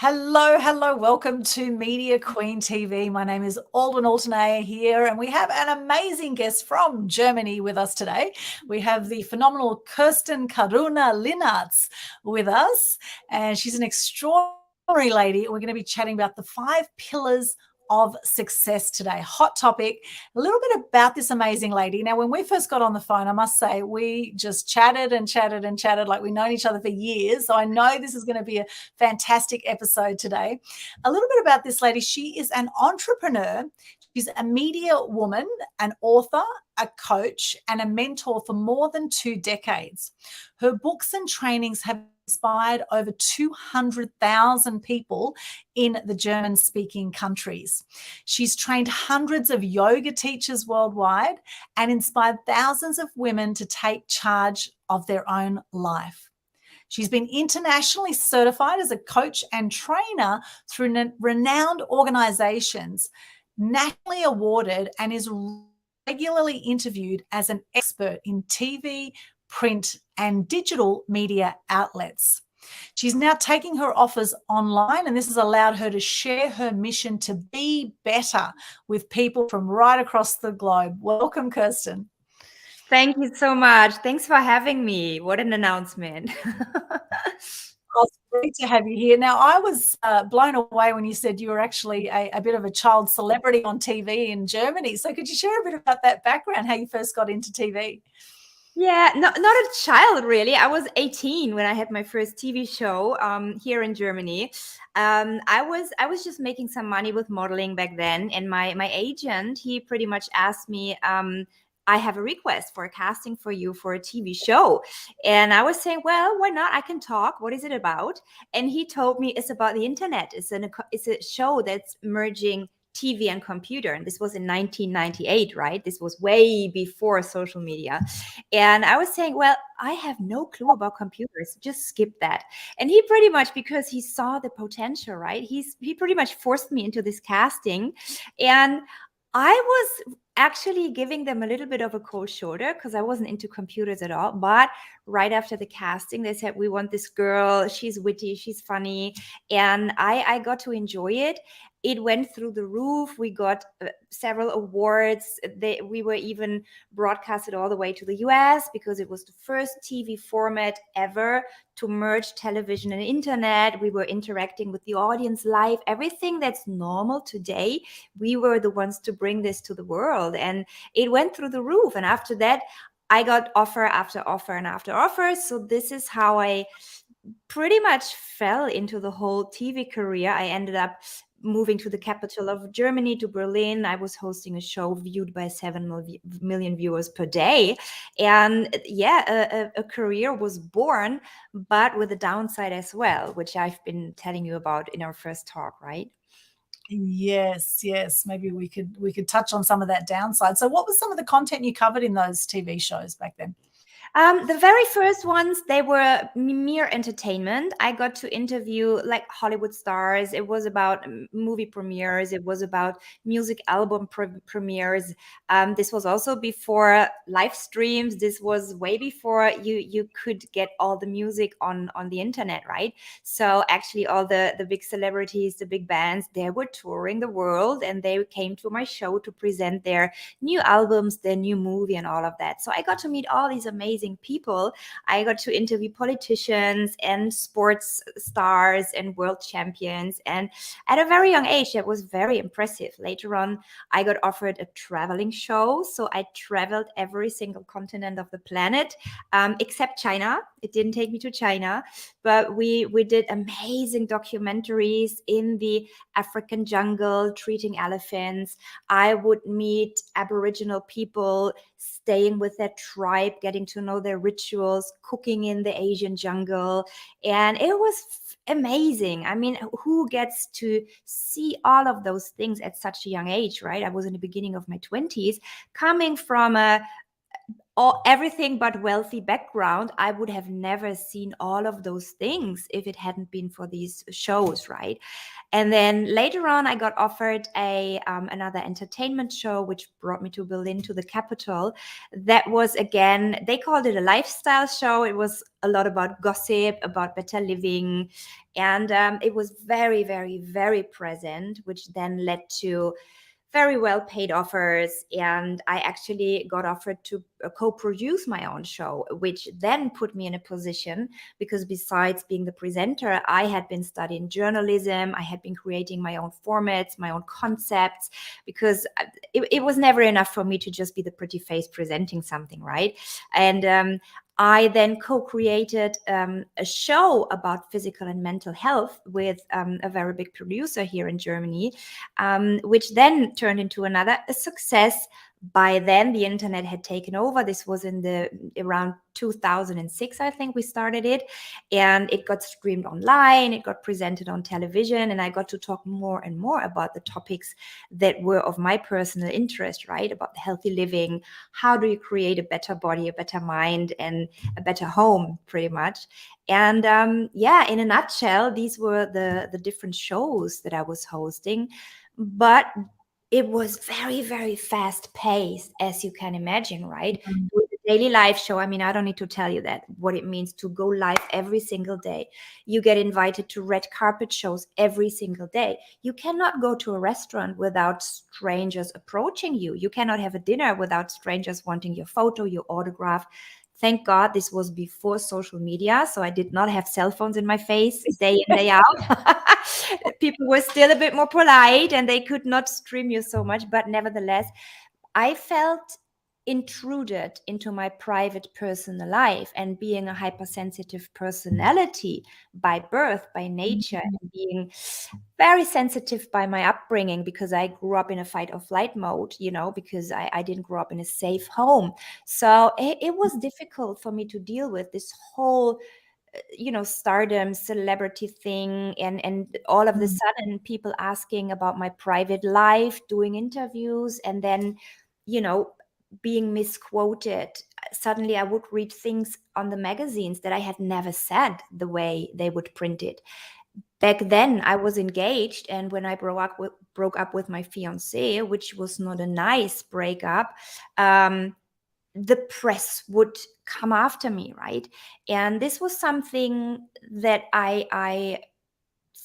Hello, hello. Welcome to Media Queen TV. My name is Aldwyn Altuney here, and we have an amazing guest from Germany with us today. We have the phenomenal Kerstin Linartz with us, and she's an extraordinary lady. We're going to be chatting about the 5 pillars of success today. Hot topic. A little bit about this amazing lady. Now, when we first got on the phone, I must say we just chatted like we've known each other for years. So I know this is going to be a fantastic episode today. A little bit about this lady. She is an entrepreneur. She's a media woman, an author, a coach, and a mentor for more than 2 decades. Her books and trainings have inspired over 200,000 people in the German-speaking countries. She's trained hundreds of yoga teachers worldwide and inspired thousands of women to take charge of their own life. She's been internationally certified as a coach and trainer through renowned organizations, nationally awarded, and is regularly interviewed as an expert in TV, print, and digital media outlets. She's now taking her offers online, and this has allowed her to share her mission to be better with people from right across the globe. Welcome, Kerstin. Thank you so much. Thanks for having me. What an announcement. Oh, it's great to have you here. Now, I was blown away when you said you were actually a bit of a child celebrity on TV in Germany. So could you share a bit about that background, how you first got into TV? Yeah, not a child, really. I was 18 when I had my first TV show here in Germany. I was just making some money with modeling back then, and my agent, he pretty much asked me, I have a request for a casting for you for a TV show. And I was saying, well, why not? I can talk. What is it about? And he told me it's about the internet. It's a show that's merging TV and computer. And this was in 1998, right? This was way before social media. And I was saying, well, I have no clue about computers. Just skip that. And he pretty much, because he saw the potential, right? He pretty much forced me into this casting. And I was actually giving them a little bit of a cold shoulder because I wasn't into computers at all. But right after the casting, they said, we want this girl. She's witty, she's funny. And I got to enjoy it. It went through the roof. We got several awards. We were even broadcasted all the way to the US because it was the first TV format ever to merge television and internet. We were interacting with the audience live. Everything that's normal today, we were the ones to bring this to the world. And it went through the roof. And after that, I got offer after offer and after offer. So this is how I pretty much fell into the whole TV career. I ended up moving to the capital of Germany, to Berlin. I was hosting a show viewed by 7 million viewers per day. And yeah, a career was born, but with a downside as well, which I've been telling you about in our first talk, right? Yes. Maybe we could touch on some of that downside. So what was some of the content you covered in those TV shows back then? The very first ones, they were mere entertainment. I got to interview like Hollywood stars. It was about movie premieres. It was about music album premieres. This was also before live streams. This was way before you could get all the music on the internet, right? So actually all the big celebrities, the big bands, they were touring the world, and they came to my show to present their new albums, their new movie, and all of that. So I got to meet all these amazing people. I got to interview politicians and sports stars and world champions. And at a very young age, that was very impressive. Later on, I got offered a traveling show. So I traveled every single continent of the planet, except China. It didn't take me to China, but we did amazing documentaries in the African jungle, treating elephants. I would meet Aboriginal people, staying with their tribe, getting to know their rituals, cooking in the Asian jungle. And it was amazing. I mean, who gets to see all of those things at such a young age, right? I was in the beginning of my 20s, coming from a everything but wealthy background. I would have never seen all of those things if it hadn't been for these shows, right? And then later on, I got offered another entertainment show, which brought me to Berlin, to the capital. That was, again, they called it a lifestyle show. It was a lot about gossip, about better living. And it was very, very, very present, which then led to very well paid offers. And I actually got offered to co-produce my own show, which then put me in a position, because besides being the presenter, I had been studying journalism. I had been creating my own formats, my own concepts, because it was never enough for me to just be the pretty face presenting something, right? And I then co-created a show about physical and mental health with a very big producer here in Germany, which then turned into a success. By then, the internet had taken over. This was around 2006, I think we started it, and it got streamed online. It got presented on television, and I got to talk more and more about the topics that were of my personal interest, right? About healthy living, how do you create a better body, a better mind, and a better home, pretty much. And in a nutshell, these were the different shows that I was hosting. But it was very, very fast paced, as you can imagine, right? Mm. With the daily live show, I mean, I don't need to tell you that, what it means to go live every single day. You get invited to red carpet shows every single day. You cannot go to a restaurant without strangers approaching you. You cannot have a dinner without strangers wanting your photo, your autograph. Thank God this was before social media, so I did not have cell phones in my face day in, day out. People were still a bit more polite and they could not stream you so much, but nevertheless, I felt intruded into my private personal life. And being a hypersensitive personality by birth, by nature, and being very sensitive by my upbringing, because I grew up in a fight or flight mode, because I didn't grow up in a safe home. So it was difficult for me to deal with this whole stardom, celebrity thing, and all of a sudden people asking about my private life, doing interviews, and then being misquoted. Suddenly I would read things on the magazines that I had never said the way they would print it. Back then I was engaged, and when I broke up with my fiance, which was not a nice breakup, the press would come after me, right? And this was something that I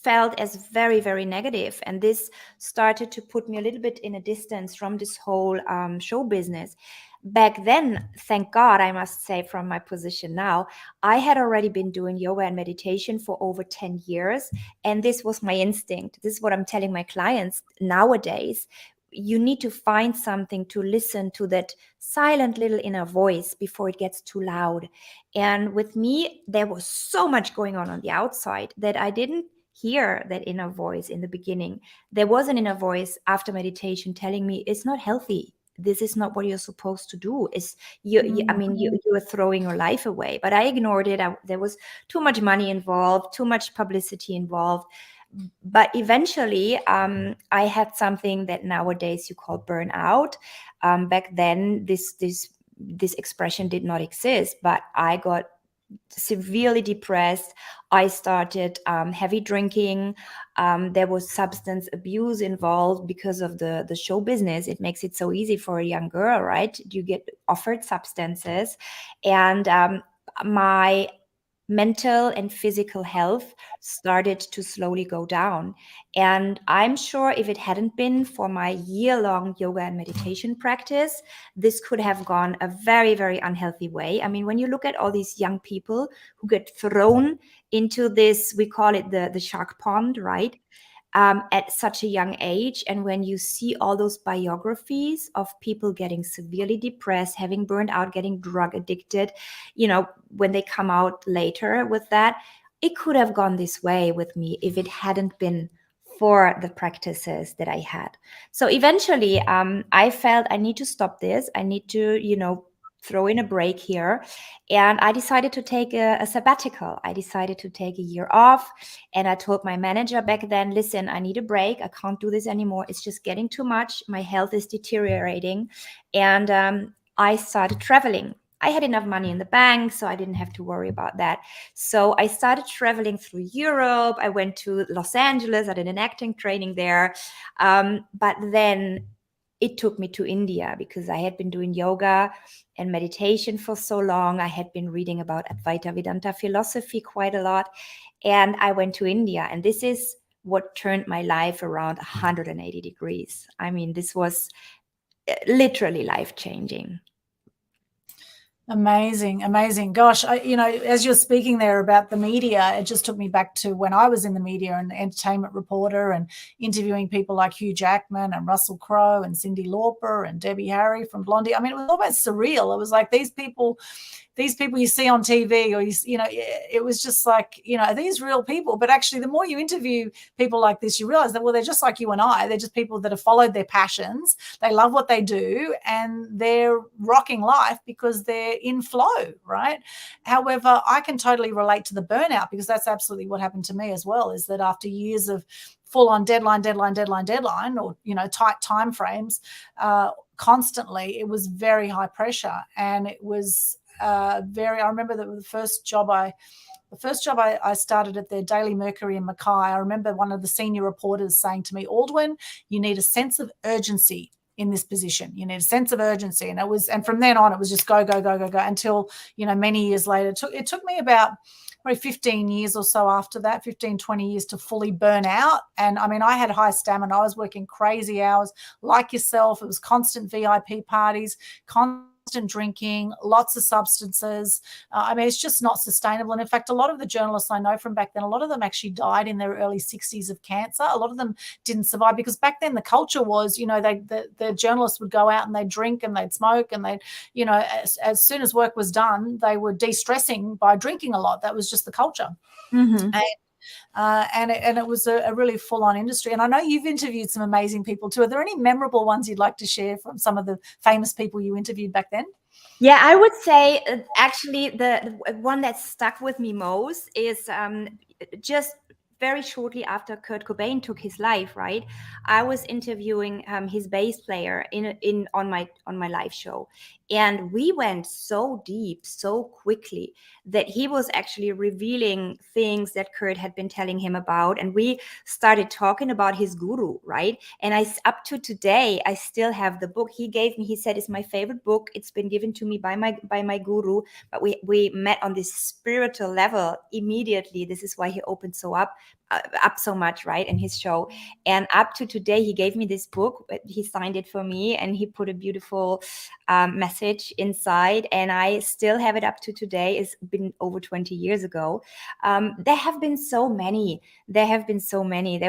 felt as very, very negative. And this started to put me a little bit in a distance from this whole show business. Back then, thank God, I must say, from my position now, I had already been doing yoga and meditation for over 10 years. And this was my instinct. This is what I'm telling my clients nowadays. You need to find something to listen to, that silent little inner voice, before it gets too loud. And with me, there was so much going on the outside that I didn't hear that inner voice in the beginning. There was an inner voice after meditation telling me, it's not healthy. This is not what you're supposed to do. You are throwing your life away. But I ignored it. There was too much money involved, too much publicity involved. But eventually, I had something that nowadays you call burnout. Back then, this expression did not exist, but I got severely depressed. I started heavy drinking. There was substance abuse involved because of the show business. It makes it so easy for a young girl, right? You get offered substances, and my mental and physical health started to slowly go down. And I'm sure if it hadn't been for my year-long yoga and meditation practice, this could have gone a very, very unhealthy way. I mean, when you look at all these young people who get thrown into this, we call it the shark pond, right? At such a young age. And when you see all those biographies of people getting severely depressed, having burned out, getting drug addicted, when they come out later with that, it could have gone this way with me if it hadn't been for the practices that I had. So eventually, I felt I need to stop this. I need to, throw in a break here. And I decided to take a sabbatical. I decided to take a year off. And I told my manager back then, listen, I need a break. I can't do this anymore. It's just getting too much. My health is deteriorating. And I started traveling. I had enough money in the bank, so I didn't have to worry about that. So I started traveling through Europe. I went to Los Angeles. I did an acting training there. But then it took me to India because I had been doing yoga and meditation for so long. I had been reading about Advaita Vedanta philosophy quite a lot. And I went to India. And this is what turned my life around 180 degrees. I mean, this was literally life-changing. Amazing, amazing. Gosh, as you're speaking there about the media, it just took me back to when I was in the media and entertainment reporter and interviewing people like Hugh Jackman and Russell Crowe and Cyndi Lauper and Debbie Harry from Blondie. I mean, it was almost surreal. It was like these people you see on TV, or it was just like, are these real people? But actually, the more you interview people like this, you realize that, well, they're just like you and I. They're just people that have followed their passions. They love what they do, and they're rocking life because they're in flow, right? However, I can totally relate to the burnout, because that's absolutely what happened to me as well, is that after years of full on deadline, or, tight time frames, constantly, it was very high pressure. And it was I remember that the first job I started at the Daily Mercury in Mackay. I remember one of the senior reporters saying to me, "Aldwyn, you need a sense of urgency in this position. You need a sense of urgency." And from then on, it was just go, go, go, go, go, until, many years later. It took me about probably 15 years or so after that, 15, 20 years to fully burn out. And I mean, I had high stamina. I was working crazy hours like yourself. It was constant VIP parties, constant drinking, lots of substances. I mean, it's just not sustainable. And in fact, a lot of the journalists I know from back then, a lot of them actually died in their early 60s of cancer. A lot of them didn't survive, because back then the culture was, the journalists would go out and they'd drink and they'd smoke, and they'd, as soon as work was done, they were de-stressing by drinking a lot. That was just the culture. Mm-hmm. And it was a really full-on industry. And I know you've interviewed some amazing people too. Are there any memorable ones you'd like to share from some of the famous people you interviewed back then? Yeah, I would say actually the one that stuck with me most is just very shortly after Kurt Cobain took his life, right? I was interviewing his bass player on my live show, and we went so deep so quickly that he was actually revealing things that Kurt had been telling him about, and we started talking about his guru, right? And up to today, I still have the book he gave me. He said it's my favorite book. It's been given to me by my guru, but we met on this spiritual level immediately. This is why he opened up so much, right, in his show. And up to today, he gave me this book. He signed it for me, and he put a beautiful message inside, and I still have it up to today. It's been over 20 years ago. There have been so many. There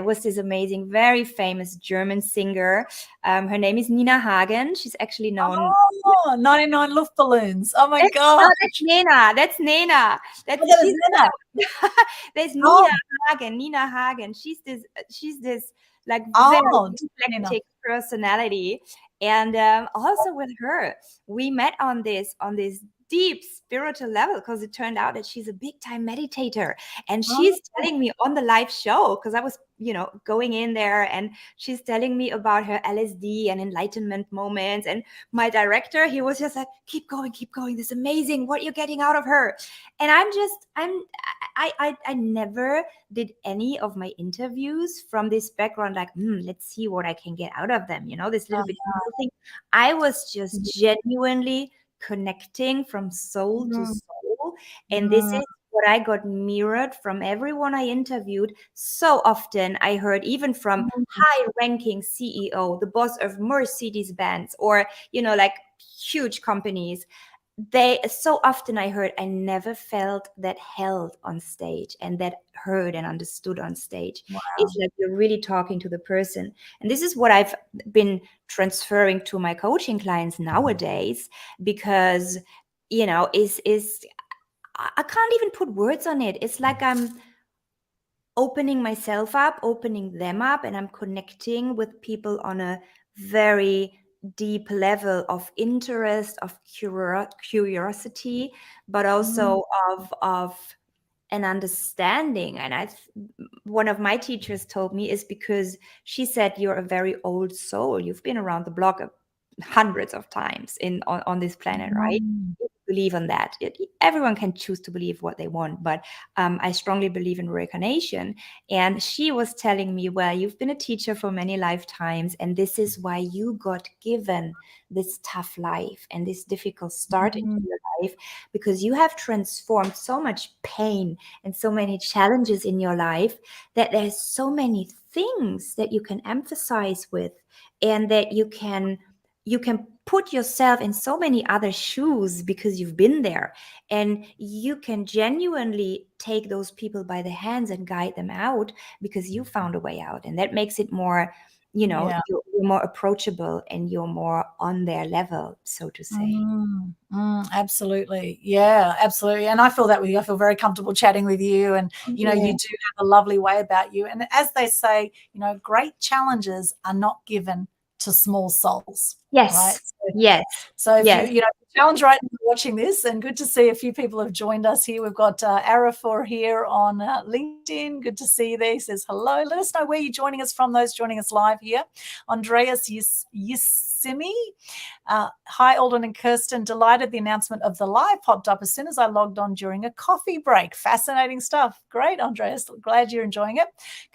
was this amazing, very famous German singer. Her name is Nina Hagen. She's actually known. 99 Luftballons. Oh my God. No, that's Nena. That's Nena. That was Nina. There's Nina Hagen. She's this like very eclectic personality. And also with her, we met on this deep spiritual level, because it turned out that she's a big time meditator, and she's telling me on the live show, because I was going in there, and she's telling me about her LSD and enlightenment moments. And my director, he was just like, keep going, this is amazing what you're getting out of her. And I never did any of my interviews from this background, like, let's see what I can get out of them, this little bit of thing. I was just genuinely connecting from soul to soul. And this is what I got mirrored from everyone I interviewed. So often I heard, even from high-ranking CEO, the boss of Mercedes-Benz, or like huge companies, so often I heard, I never felt that held on stage and that heard and understood on stage. Wow. It's like you're really talking to the person. And this is what I've been transferring to my coaching clients nowadays, because I can't even put words on it. It's like I'm opening myself up, opening them up, and I'm connecting with people on a very deep level of interest, of curiosity, but also of an understanding. And one of my teachers told me, is because she said, you're a very old soul. You've been around the block hundreds of times on this planet, right? believe on that. Everyone can choose to believe what they want, but I strongly believe in reincarnation. And she was telling me, well, you've been a teacher for many lifetimes, and this is why you got given this tough life and this difficult start into your life, because you have transformed so much pain and so many challenges in your life that there's so many things that you can emphasize with, and that you can put yourself in so many other shoes because you've been there, and you can genuinely take those people by the hands and guide them out because you found a way out. And that makes it more, you're more approachable and you're more on their level, so to say. Absolutely. Yeah, absolutely. And I feel that with you. I feel very comfortable chatting with you. And, you do have a lovely way about you. And as they say, great challenges are not given to small souls. Yes. Right? Yes. So if you challenge right now watching this, and good to see a few people have joined us here. We've got Arafor here on LinkedIn. Good to see you there. He says hello. Let us know where you're joining us from, those joining us live here. Andreas Yissimi. Hi, Aldwyn and Kerstin. Delighted the announcement of the live popped up as soon as I logged on during a coffee break. Fascinating stuff. Great, Andreas. Glad you're enjoying it.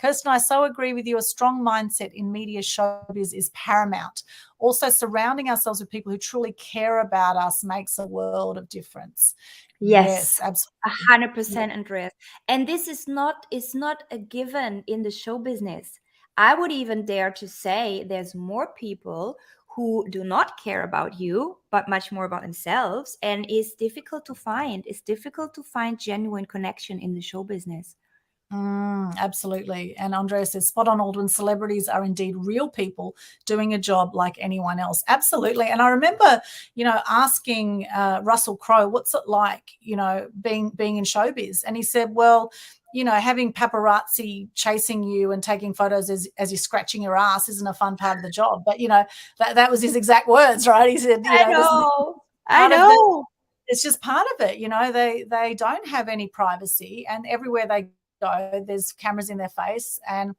Kerstin, I so agree with you. A strong mindset in media showbiz is paramount. Also, surrounding ourselves with people who truly care about us makes a world of difference. Yes, absolutely. 100%, Andreas. And this is not a given in the show business. I would even dare to say there's more people who do not care about you, but much more about themselves. And it's difficult to find. It's difficult to find genuine connection in the show business. Absolutely. And Andrea says, spot on, Aldwyn. Celebrities are indeed real people doing a job like anyone else. Absolutely. And I remember, asking Russell Crowe, what's it like, being in showbiz? And he said, well, having paparazzi chasing you and taking photos as you're scratching your ass isn't a fun part of the job. But, that was his exact words, right? He said, I know. It's just part of it. They don't have any privacy, and everywhere they go, there's cameras in their face, and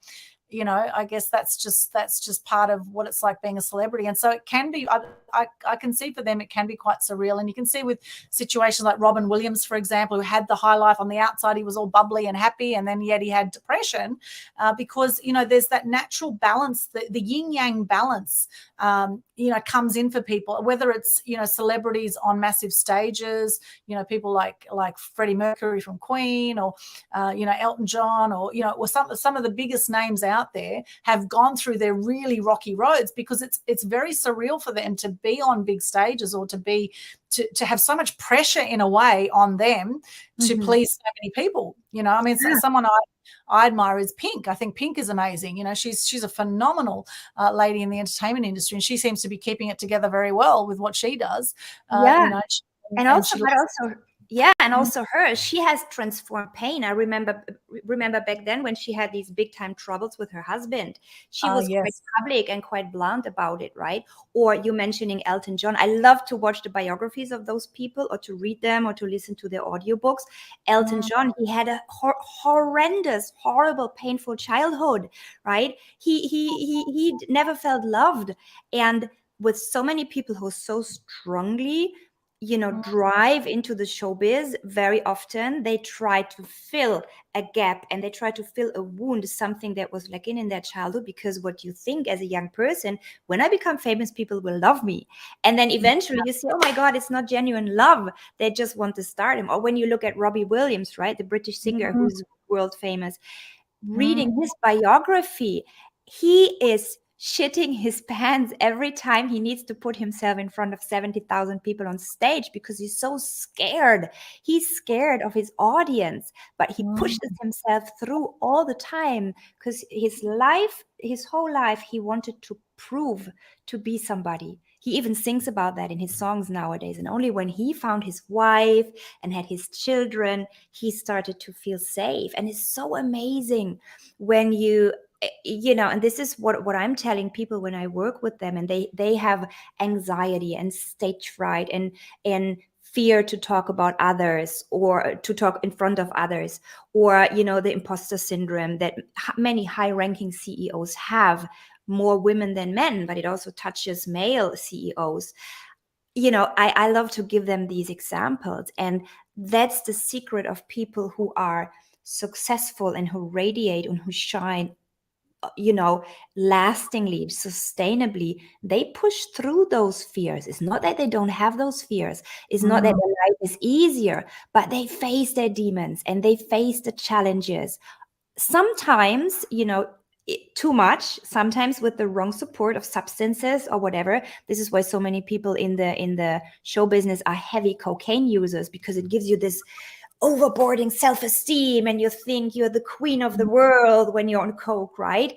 I guess that's just part of what it's like being a celebrity. And so it can be, I can see for them, it can be quite surreal. And you can see with situations like Robin Williams, for example, who had the high life on the outside. He was all bubbly and happy, and then yet he had depression because, there's that natural balance, the yin yang balance, comes in for people, whether it's, celebrities on massive stages, people like Freddie Mercury from Queen, or, Elton John, or some of the biggest names out there have gone through their really rocky roads, because it's very surreal for them to be on big stages, or to have so much pressure in a way on them to please so many people. Someone I admire is Pink. I think Pink is amazing. She's a phenomenal lady in the entertainment industry, and she seems to be keeping it together very well with what she does. Also her, she has transformed pain. I remember back then when she had these big time troubles with her husband, she was quite public and quite blunt about it, right? Or you mentioning Elton John. I love to watch the biographies of those people, or to read them, or to listen to their audiobooks. Elton John, he had a horrendous, horrible, painful childhood, right? He never felt loved. And with so many people who so strongly drive into the showbiz, very often they try to fill a gap, and they try to fill a wound, something that was lacking in their childhood, because what you think as a young person, when I become famous, people will love me. And then eventually you say, oh my God, it's not genuine love. They just want to stardom. Or when you look at Robbie Williams, right, the British singer who's world famous, reading his biography, he is shitting his pants every time he needs to put himself in front of 70,000 people on stage, because he's so scared. He's scared of his audience, but he pushes himself through all the time, because his whole life, he wanted to prove to be somebody. He even sings about that in his songs nowadays. And only when he found his wife and had his children, he started to feel safe. And it's so amazing when and this is what I'm telling people when I work with them, and they have anxiety and stage fright and fear to talk about others, or to talk in front of others, or the imposter syndrome that many high-ranking CEOs have, more women than men, but it also touches male CEOs. I love to give them these examples. And that's the secret of people who are successful and who radiate and who shine, lastingly, sustainably. They push through those fears. It's not that they don't have those fears. It's not that their life is easier, but they face their demons and they face the challenges. Sometimes, too much, sometimes with the wrong support of substances or whatever. This is why so many people in the show business are heavy cocaine users, because it gives you this overboarding self-esteem and you think you're the queen of the world when you're on coke, right?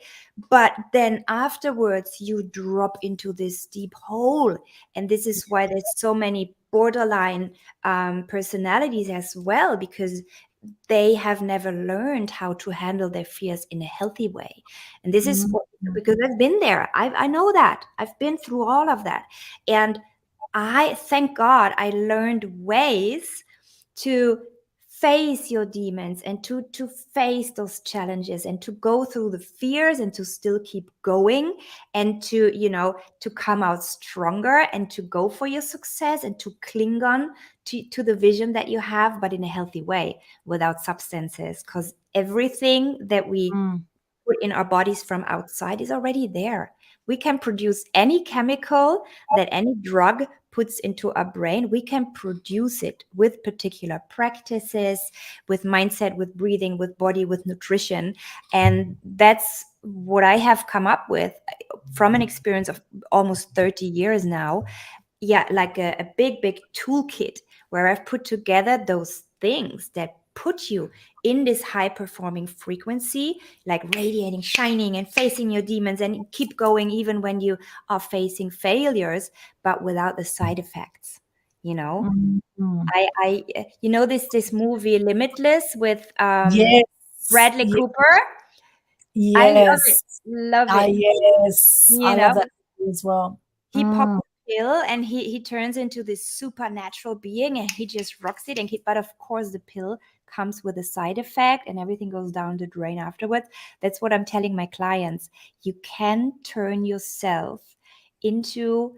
But then afterwards you drop into this deep hole. And this is why there's so many borderline personalities as well, because they have never learned how to handle their fears in a healthy way. And this is because I've been there. I know that. I've been through all of that. And I thank God I learned ways to face your demons and to face those challenges and to go through the fears and to still keep going and to come out stronger and to go for your success and to cling on to the vision that you have, but in a healthy way, without substances, because everything that we put in our bodies from outside is already there. We can produce any chemical that any drug puts into our brain. We can produce it with particular practices, with mindset, with breathing, with body, with nutrition. And that's what I have come up with from an experience of almost 30 years now. Yeah, like a big toolkit where I've put together those things that put you in this high performing frequency, like radiating, shining, and facing your demons, and keep going even when you are facing failures, but without the side effects. I this movie Limitless with Yes. Bradley Yes. Cooper. I love it. Yes. I love that as well. He pops a pill and he turns into this supernatural being and he just rocks it. But of course, the pill comes with a side effect and everything goes down the drain afterwards. That's what I'm telling my clients. You can turn yourself into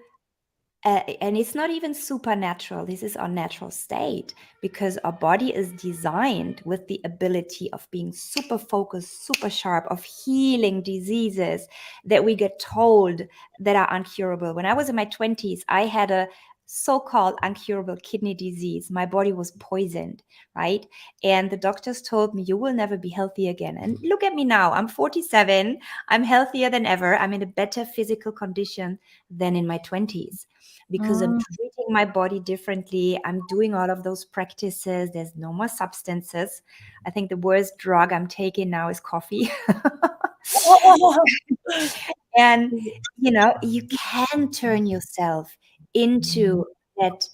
and it's not even supernatural. This is our natural state, because our body is designed with the ability of being super focused, super sharp, of healing diseases that we get told that are uncurable. When I was in my 20s, I had a so-called uncurable kidney disease. My body was poisoned, right? And the doctors told me, you will never be healthy again. And look at me now. I'm 47. I'm healthier than ever. I'm in a better physical condition than in my 20s. Because I'm treating my body differently. I'm doing all of those practices. There's no more substances. I think the worst drug I'm taking now is coffee. And, you can turn yourself into that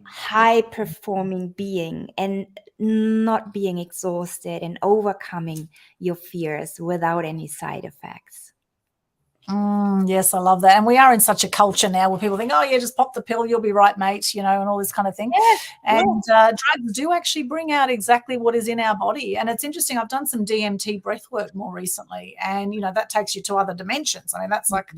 high performing being and not being exhausted and overcoming your fears without any side effects. Yes, I love that. And we are in such a culture now where people think, oh, yeah, just pop the pill, you'll be right, mate, and all this kind of thing. Yes, and drugs do actually bring out exactly what is in our body. And it's interesting. I've done some DMT breath work more recently, and, that takes you to other dimensions. I mean, that's like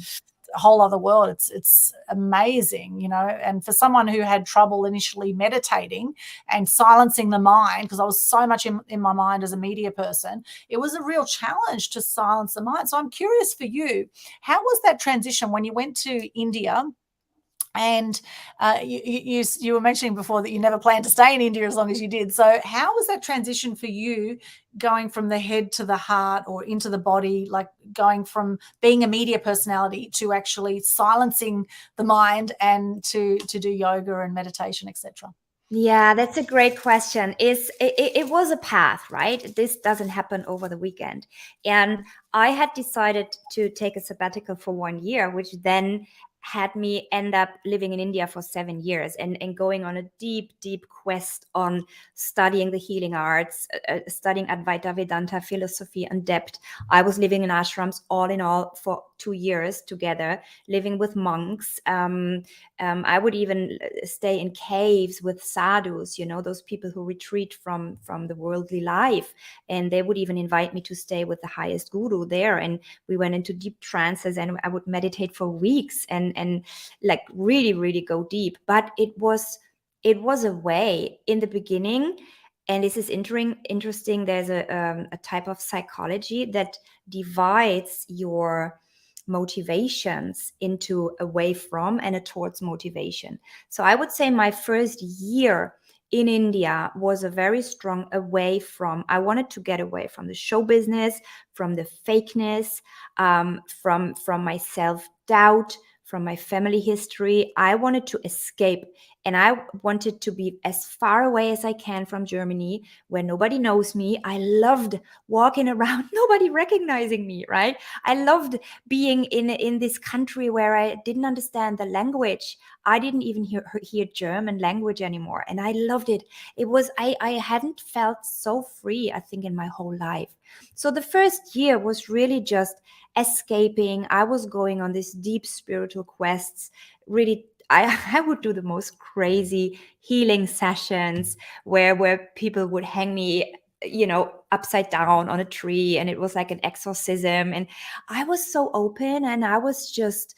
a whole other world. It's amazing, and for someone who had trouble initially meditating and silencing the mind, because I was so much in my mind as a media person, it was a real challenge to silence the mind. So I'm curious for you, how was that transition when you went to India? And you were mentioning before that you never planned to stay in India as long as you did. So how was that transition for you, going from the head to the heart or into the body, like going from being a media personality to actually silencing the mind and to do yoga and meditation, etc.? Yeah, that's a great question. It was a path, right? This doesn't happen over the weekend. And I had decided to take a sabbatical for 1 year, which then had me end up living in India for 7 years and going on a deep quest on studying the healing arts, studying Advaita Vedanta philosophy in depth. I was living in ashrams all in all for 2 years together, living with monks. I would even stay in caves with sadhus, those people who retreat from the worldly life. And they would even invite me to stay with the highest guru there. And we went into deep trances, and I would meditate for weeks and like really, really go deep. But it was a way in the beginning. And this is interesting. There's a type of psychology that divides your motivations into away from and a towards motivation. So I would say my first year in India was a very strong away from. I wanted to get away from the show business, from the fakeness, from my self-doubt, from my family history. I wanted to escape, and I wanted to be as far away as I can from Germany, where nobody knows me. I loved walking around, nobody recognizing me, right? I loved being in this country where I didn't understand the language. I didn't even hear German language anymore. And I loved it. I hadn't felt so free, I think, in my whole life. So the first year was really just escaping. I was going on these deep spiritual quests. Really, I would do the most crazy healing sessions where people would hang me, upside down on a tree, and it was like an exorcism. And I was so open, and I was just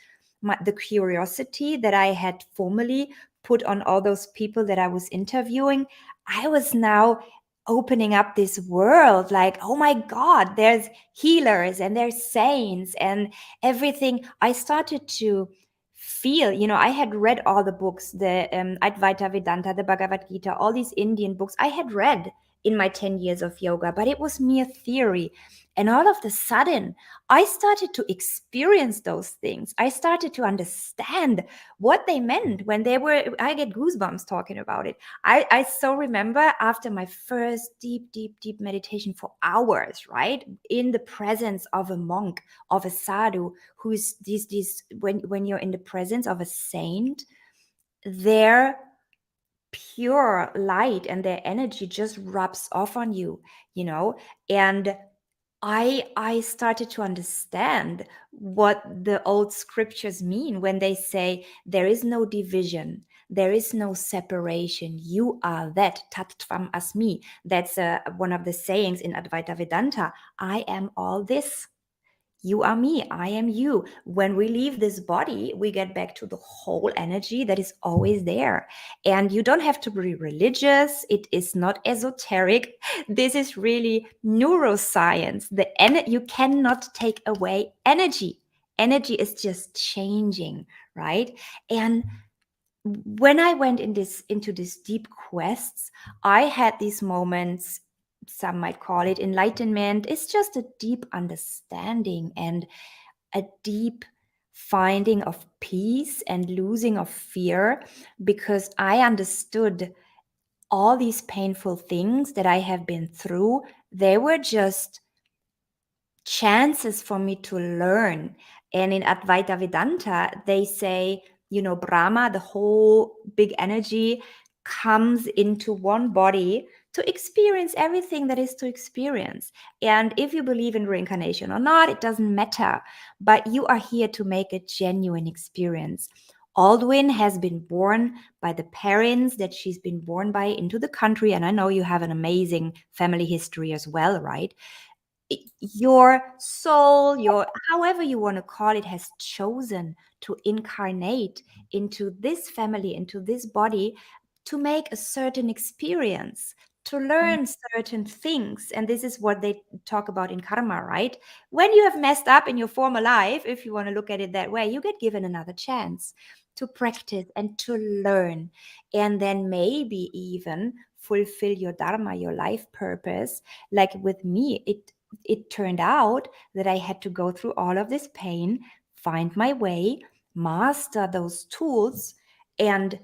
the curiosity that I had formerly put on all those people that I was interviewing. I was now opening up this world, like, oh my God, there's healers and there's saints and everything. I started to feel, I had read all the books, the Advaita Vedanta, the Bhagavad Gita, all these Indian books I had read in my 10 years of yoga, but it was mere theory. And all of a sudden, I started to experience those things. I started to understand what they meant when I get goosebumps talking about it. I so remember after my first deep, deep, deep meditation for hours, right? In the presence of a monk, of a sadhu, who's when you're in the presence of a saint, their pure light and their energy just rubs off on you, and I started to understand what the old scriptures mean when they say there is no division, there is no separation. You are that, tat tvam asmi. That's one of the sayings in Advaita Vedanta. I am all this. You are me, I am you. When we leave this body, we get back to the whole energy that is always there. And you don't have to be religious. It is not esoteric. This is really neuroscience. You cannot take away energy. Energy is just changing, right? And when I went into these deep quests, I had these moments. Some might call it enlightenment. It's just a deep understanding and a deep finding of peace and losing of fear, because I understood all these painful things that I have been through. They were just chances for me to learn. And in Advaita Vedanta, they say, Brahma, the whole big energy, comes into one body to experience everything that is to experience. And if you believe in reincarnation or not, it doesn't matter. But you are here to make a genuine experience. Aldwyn has been born by the parents that she's been born by into the country. And I know you have an amazing family history as well, right? Your soul, however you want to call it, has chosen to incarnate into this family, into this body, to make a certain experience, to learn certain things. And this is what they talk about in karma, right? When you have messed up in your former life, if you want to look at it that way, you get given another chance to practice and to learn, and then maybe even fulfill your dharma, your life purpose. Like with me, it turned out that I had to go through all of this pain, find my way, master those tools. And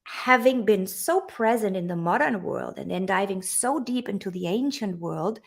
having been so present in the modern world and then diving so deep into the ancient world,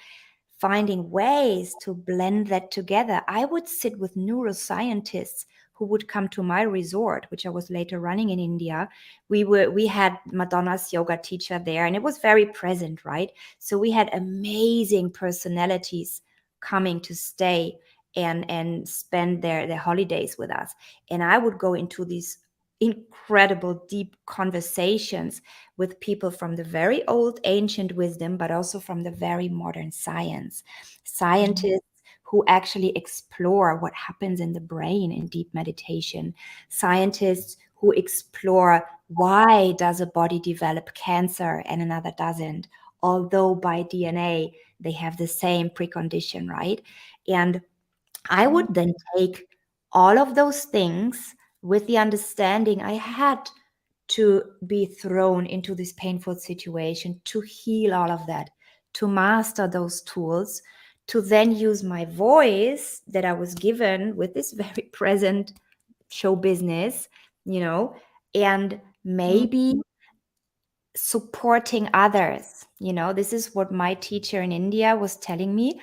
finding ways to blend that together, I would sit with neuroscientists who would come to my resort, which I was later running in India. We had Madonna's yoga teacher there, and it was very present, right? So we had amazing personalities coming to stay and spend their holidays with us. And I would go into these incredible deep conversations with people from the very old ancient wisdom, but also from the very modern science. Scientists who actually explore what happens in the brain in deep meditation. Scientists who explore why does a body develop cancer and another doesn't, although by DNA they have the same precondition, right? And I would then take all of those things with the understanding I had to be thrown into this painful situation, to heal all of that, to master those tools, to then use my voice that I was given with this very present show business, and maybe supporting others. This is what my teacher in India was telling me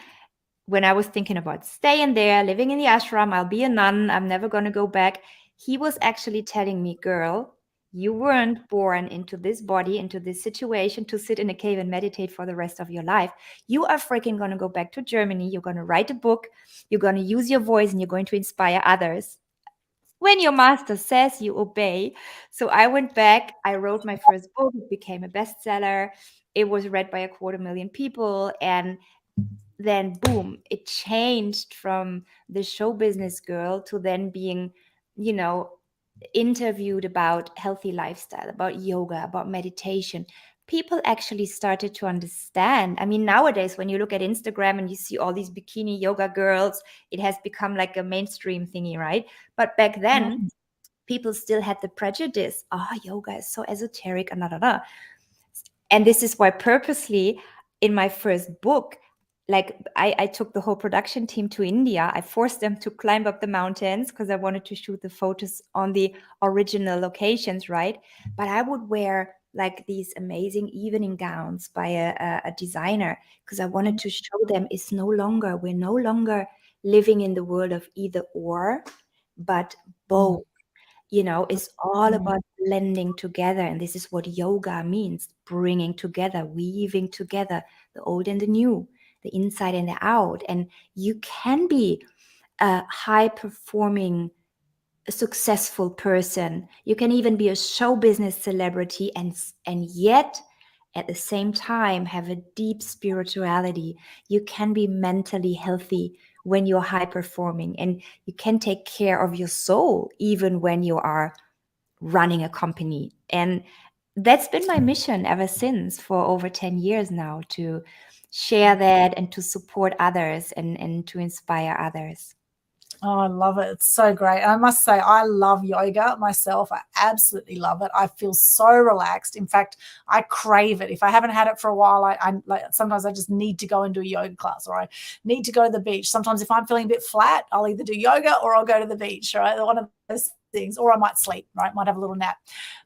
when I was thinking about staying there, living in the ashram. I'll be a nun. I'm never going to go back. He was actually telling me, girl, you weren't born into this body, into this situation to sit in a cave and meditate for the rest of your life. You are freaking going to go back to Germany. You're going to write a book. You're going to use your voice and you're going to inspire others. When your master says, you obey. So I went back. I wrote my first book. It became a bestseller. It was read by 250,000 people. And then boom, it changed from the show business girl to then being, interviewed about healthy lifestyle, about yoga, about meditation. People actually started to understand. I mean, nowadays, when you look at Instagram and you see all these bikini yoga girls, it has become like a mainstream thingy, right? But back then, people still had the prejudice. Yoga is so esoteric, and And this is why purposely in my first book, like I took the whole production team to India. I forced them to climb up the mountains because I wanted to shoot the photos on the original locations, right? But I would wear like these amazing evening gowns by a designer because I wanted to show them we're no longer living in the world of either or, but both. It's all about blending together. And this is what yoga means, bringing together, weaving together the old and the new, the inside and the out. And you can be a high performing, successful person. You can even be a show business celebrity and yet at the same time have a deep spirituality. You can be mentally healthy when you're high performing, and you can take care of your soul even when you are running a company. And that's been my mission ever since, for over 10 years now, to share that and to support others and to inspire others. Oh, I love it. It's so great. I must say, I love yoga myself. I absolutely love it. I feel so relaxed. In fact, I crave it. If I haven't had it for a while, I like, sometimes I just need to go and do a yoga class, or I need to go to the beach. Sometimes if I'm feeling a bit flat, I'll either do yoga or I'll go to the beach, right? One of those things, or I might sleep, right? Might have a little nap.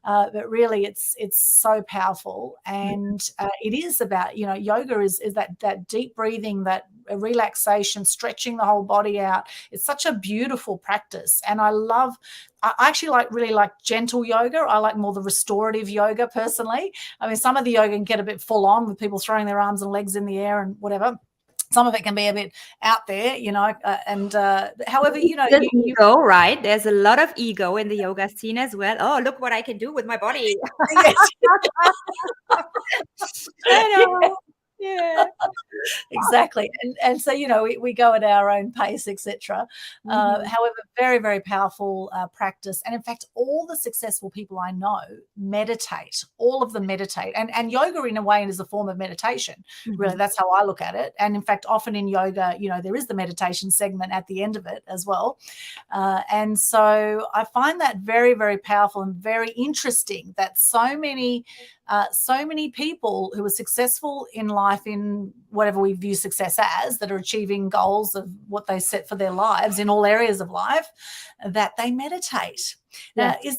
But really, it's so powerful, and it is about, yoga is that deep breathing, that relaxation, stretching the whole body out. It's such a beautiful practice, and I actually really like gentle yoga. I like more the restorative yoga personally. I mean, some of the yoga can get a bit full on with people throwing their arms and legs in the air and whatever. Some of it can be a bit out there, however, ego, right? There's a lot of ego in the yoga scene as well. Oh, look what I can do with my body. I know. Yeah. Exactly. And so, we go at our own pace, etc. However, very, very powerful practice. And in fact, all the successful people I know meditate. All of them meditate. And yoga, in a way, is a form of meditation. Really, that's how I look at it. And in fact, often in yoga, there is the meditation segment at the end of it as well. And so I find that very, very powerful and very interesting that so many people who are successful in life, in whatever we view success as, that are achieving goals of what they set for their lives in all areas of life, that they meditate. Now, is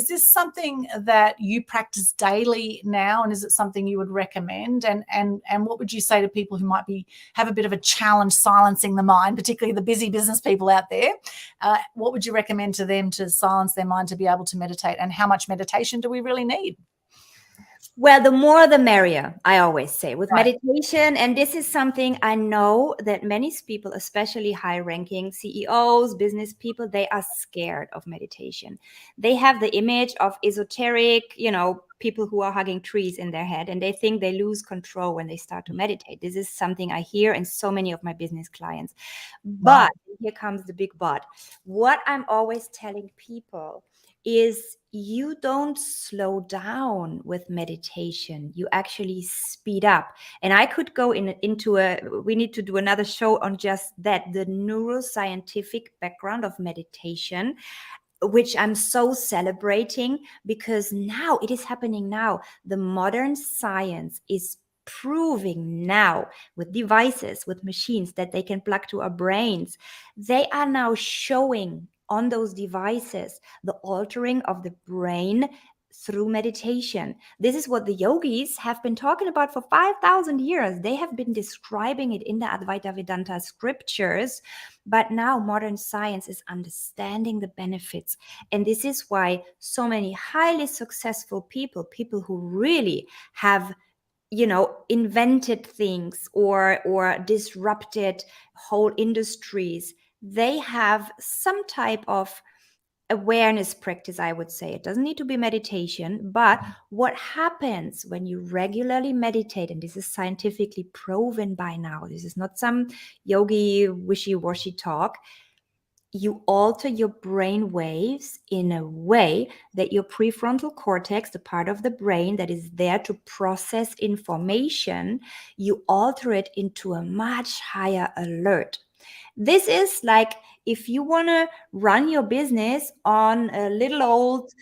this something that you practice daily now, and is it something you would recommend? And what would you say to people who might have a bit of a challenge silencing the mind, particularly the busy business people out there? What would you recommend to them to silence their mind to be able to meditate? And how much meditation do we really need? Well, the more the merrier, I always say with Right. meditation. And this is something I know that many people, especially high ranking CEOs, business people, they are scared of meditation. They have the image of esoteric, people who are hugging trees in their head, and they think they lose control when they start to meditate. This is something I hear in so many of my business clients. But Wow. here comes the big but. What I'm always telling people is you don't slow down with meditation. You actually speed up. And I could go into we need to do another show on just that, the neuroscientific background of meditation, which I'm so celebrating because now it is happening now. The modern science is proving now with devices, with machines that they can plug to our brains. They are now showing on those devices the altering of the brain through meditation. This is what the yogis have been talking about for 5,000 years. They have been describing it in the Advaita Vedanta scriptures, but now modern science is understanding the benefits. And this is why so many highly successful people who really have invented things or disrupted whole industries, they have some type of awareness practice, I would say. It doesn't need to be meditation, but what happens when you regularly meditate, and this is scientifically proven by now, this is not some yogi wishy-washy talk, you alter your brain waves in a way that your prefrontal cortex, the part of the brain that is there to process information, you alter it into a much higher alert. This is like if you want to run your business on a little old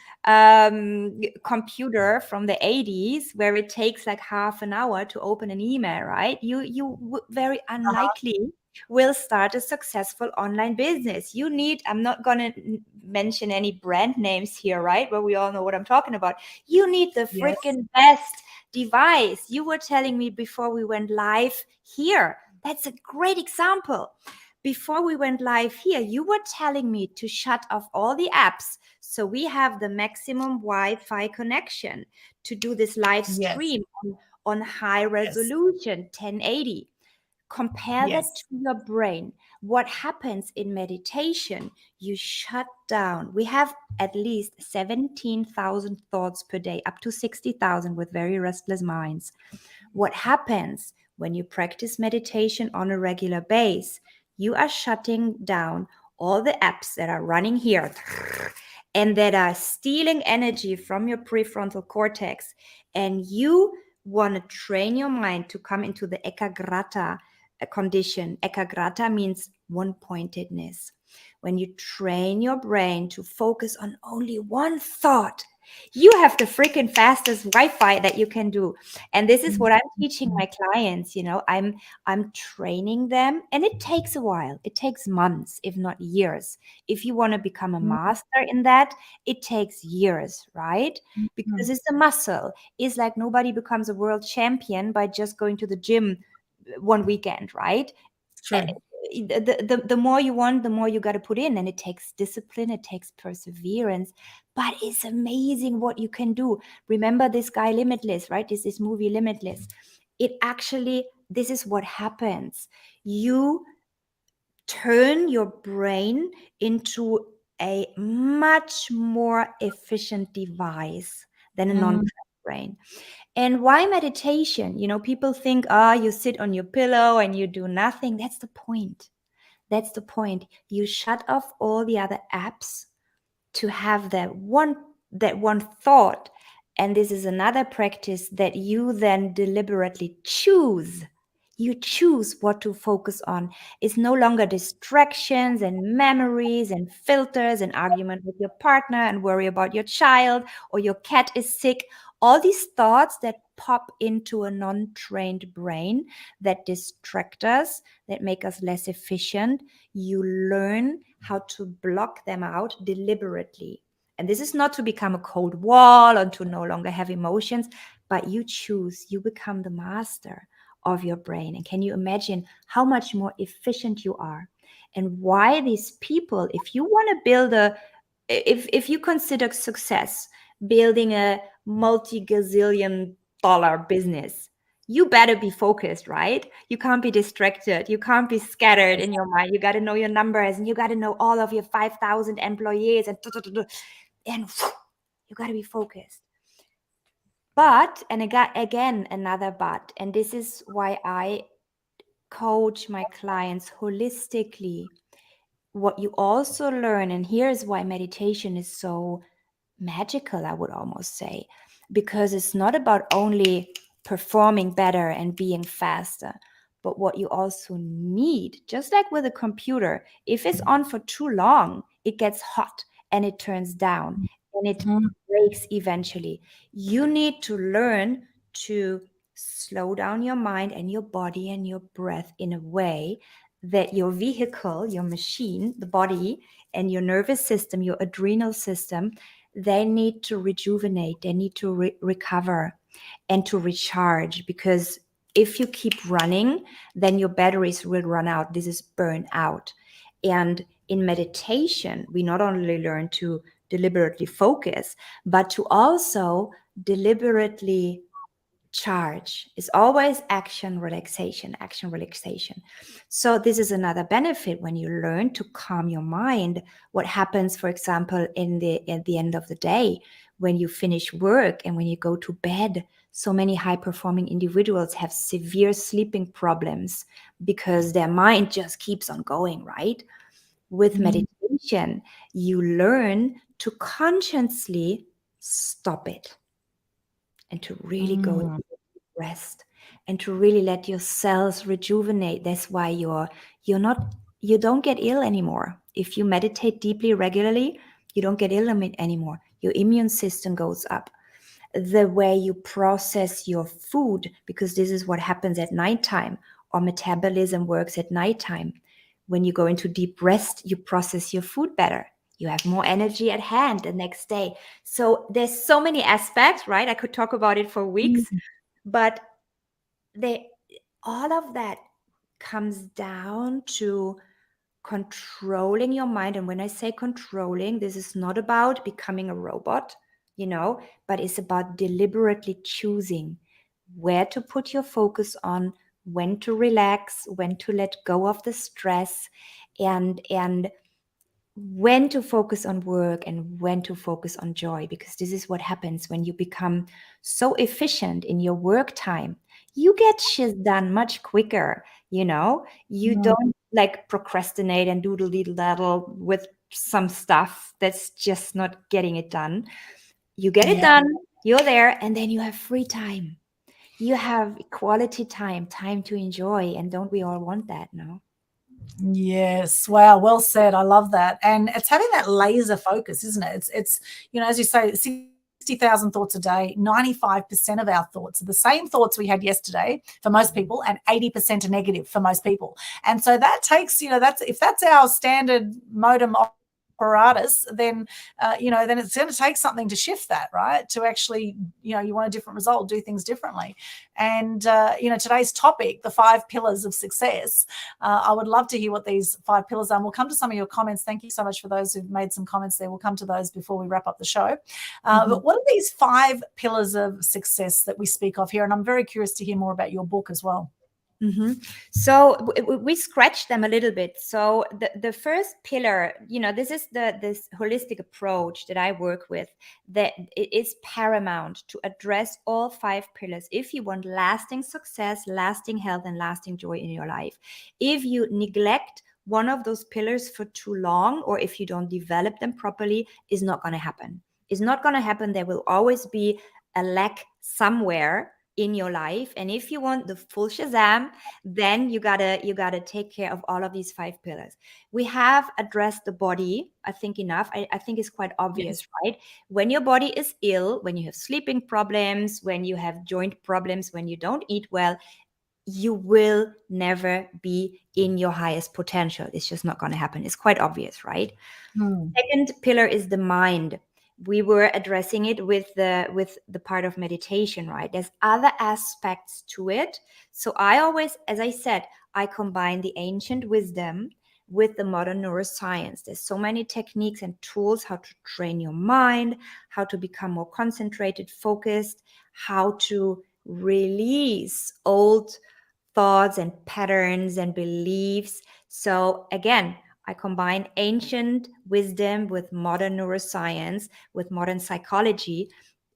computer from the 80s where it takes like half an hour to open an email, right? You very Uh-huh. unlikely will start a successful online business. You need, I'm not going to mention any brand names here, right? But we all know what I'm talking about. You need the Yes. freaking best device. You were telling me before we went live here. That's a great example. Before we went live here, you were telling me to shut off all the apps so we have the maximum Wi-Fi connection to do this live Yes. stream on high Yes. resolution 1080. Compare that Yes. to your brain. What happens in meditation? You shut down. We have at least 17,000 thoughts per day, up to 60,000 with very restless minds. What happens when you practice meditation on a regular base? You are shutting down all the apps that are running here and that are stealing energy from your prefrontal cortex. And you want to train your mind to come into the ekagrata condition. Ekagrata means one pointedness. When you train your brain to focus on only one thought, you have the freaking fastest Wi-Fi that you can do. And this is what I'm teaching my clients. I'm training them, and it takes a while. It takes months, if not years. If you want to become a master in that, it takes years, right? Because it's a muscle. It's like nobody becomes a world champion by just going to the gym one weekend, right? Eh, True. the more you want, the more you got to put in, and it takes discipline, it takes perseverance, but it's amazing what you can do. Remember this guy Limitless, right? This movie Limitless. It actually, this is what happens. You turn your brain into a much more efficient device than a Mm. non-trained brain. And why meditation? People think, you sit on your pillow and you do nothing. That's the point. That's the point. You shut off all the other apps to have that one thought. And this is another practice that you then deliberately choose. You choose what to focus on. It's no longer distractions and memories and filters and argument with your partner and worry about your child or your cat is sick. All these thoughts that pop into a non-trained brain that distract us, that make us less efficient, you learn how to block them out deliberately. And this is not to become a cold wall or to no longer have emotions, but you choose, you become the master of your brain. And can you imagine how much more efficient you are? And why these people, if you want to build if you consider success building a multi-gazillion business, you better be focused, right? You can't be distracted. You can't be scattered in your mind. You got to know your numbers, and you got to know all of your 5,000 employees, and you got to be focused. But, and again, another but, and this is why I coach my clients holistically. What you also learn, and here's why meditation is so magical, I would almost say, because it's not about only performing better and being faster, but what you also need, just like with a computer, if it's on for too long, it gets hot and it turns down and it breaks eventually. You need to learn to slow down your mind and your body and your breath in a way that your vehicle, your machine, the body, and your nervous system, your adrenal system, they need to rejuvenate, they need to recover and to recharge, because if you keep running, then your batteries will run out. This is burnout. And in meditation, we not only learn to deliberately focus, but to also deliberately charge. Is always action, relaxation, action, relaxation. So this is another benefit when you learn to calm your mind. What happens, for example, at the end of the day, when you finish work and when you go to bed, so many high performing individuals have severe sleeping problems because their mind just keeps on going, right? With meditation, you learn to consciously stop it and to really go into rest and to really let your cells rejuvenate. That's why you don't get ill anymore. If you meditate deeply regularly, you don't get ill anymore. Your immune system goes up. The way you process your food, because this is what happens at nighttime, or metabolism works at nighttime. When you go into deep rest, you process your food better. You have more energy at hand the next day. So there's so many aspects, right? I could talk about it for weeks, but all of that comes down to controlling your mind. And when I say controlling, this is not about becoming a robot, but it's about deliberately choosing where to put your focus on, when to relax, when to let go of the stress, and when to focus on work and when to focus on joy. Because this is what happens when you become so efficient in your work time. You get shit done much quicker, you don't like procrastinate and doodle-deedle-daddle with some stuff that's just not getting it done. You get it done, you're there, and then you have free time. You have quality time to enjoy. And don't we all want that now? Yes. Wow. Well said. I love that. And it's having that laser focus, isn't it? It's as you say, 60,000 thoughts a day, 95% of our thoughts are the same thoughts we had yesterday for most people, and 80% are negative for most people. And so that takes, if that's our standard modem apparatus, then then it's going to take something to shift that, right? To actually, you want a different result, do things differently. And today's topic, the 5 pillars of success. I would love to hear what these 5 pillars are. And we'll come to some of your comments. Thank you so much for those who've made some comments there. We'll come to those before we wrap up the show. But what are these 5 pillars of success that we speak of here? And I'm very curious to hear more about your book as well. So we scratched them a little bit. So the first pillar, this is this holistic approach that I work with, that it is paramount to address all 5 pillars if you want lasting success, lasting health, and lasting joy in your life. If you neglect one of those pillars for too long, or if you don't develop them properly, it's not going to happen. It's not going to happen. There will always be a lack somewhere in your life. And if you want the full Shazam, then you gotta take care of all of these 5 pillars. We have addressed the body, I think, enough. I think it's quite obvious, right? When your body is ill, when you have sleeping problems, when you have joint problems, when you don't eat well, you will never be in your highest potential. It's just not going to happen. It's quite obvious, right? Second pillar is the mind. We were addressing it with the part of meditation, right? There's other aspects to it. So I always, as I said, I combine the ancient wisdom with the modern neuroscience. There's so many techniques and tools how to train your mind, how to become more concentrated, focused, how to release old thoughts and patterns and beliefs. So again, I combine ancient wisdom with modern neuroscience, with modern psychology,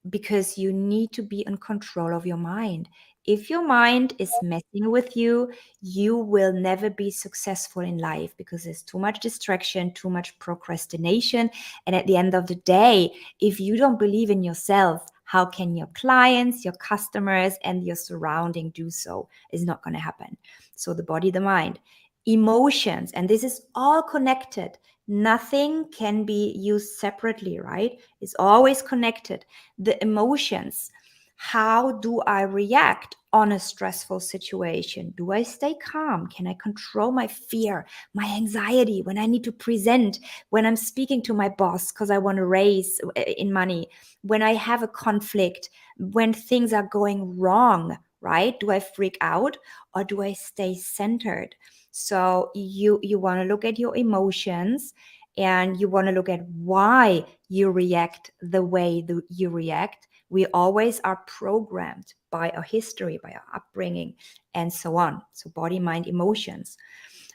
because you need to be in control of your mind. If your mind is messing with you, you will never be successful in life because there's too much distraction, too much procrastination. And at the end of the day, if you don't believe in yourself, how can your clients, your customers, and your surrounding do so? It's not going to happen. So the body, the mind, emotions, and this is all connected. Nothing can be used separately, right? It's always connected. The emotions. How do I react on a stressful situation? Do I stay calm? Can I control my fear, my anxiety when I need to present, when I'm speaking to my boss because I want to raise in money, when I have a conflict, when things are going wrong, right? Do I freak out or do I stay centered? So you want to look at your emotions and you want to look at why you react the way that you react. We always are programmed by our history, by our upbringing, and so on. So body, mind, emotions.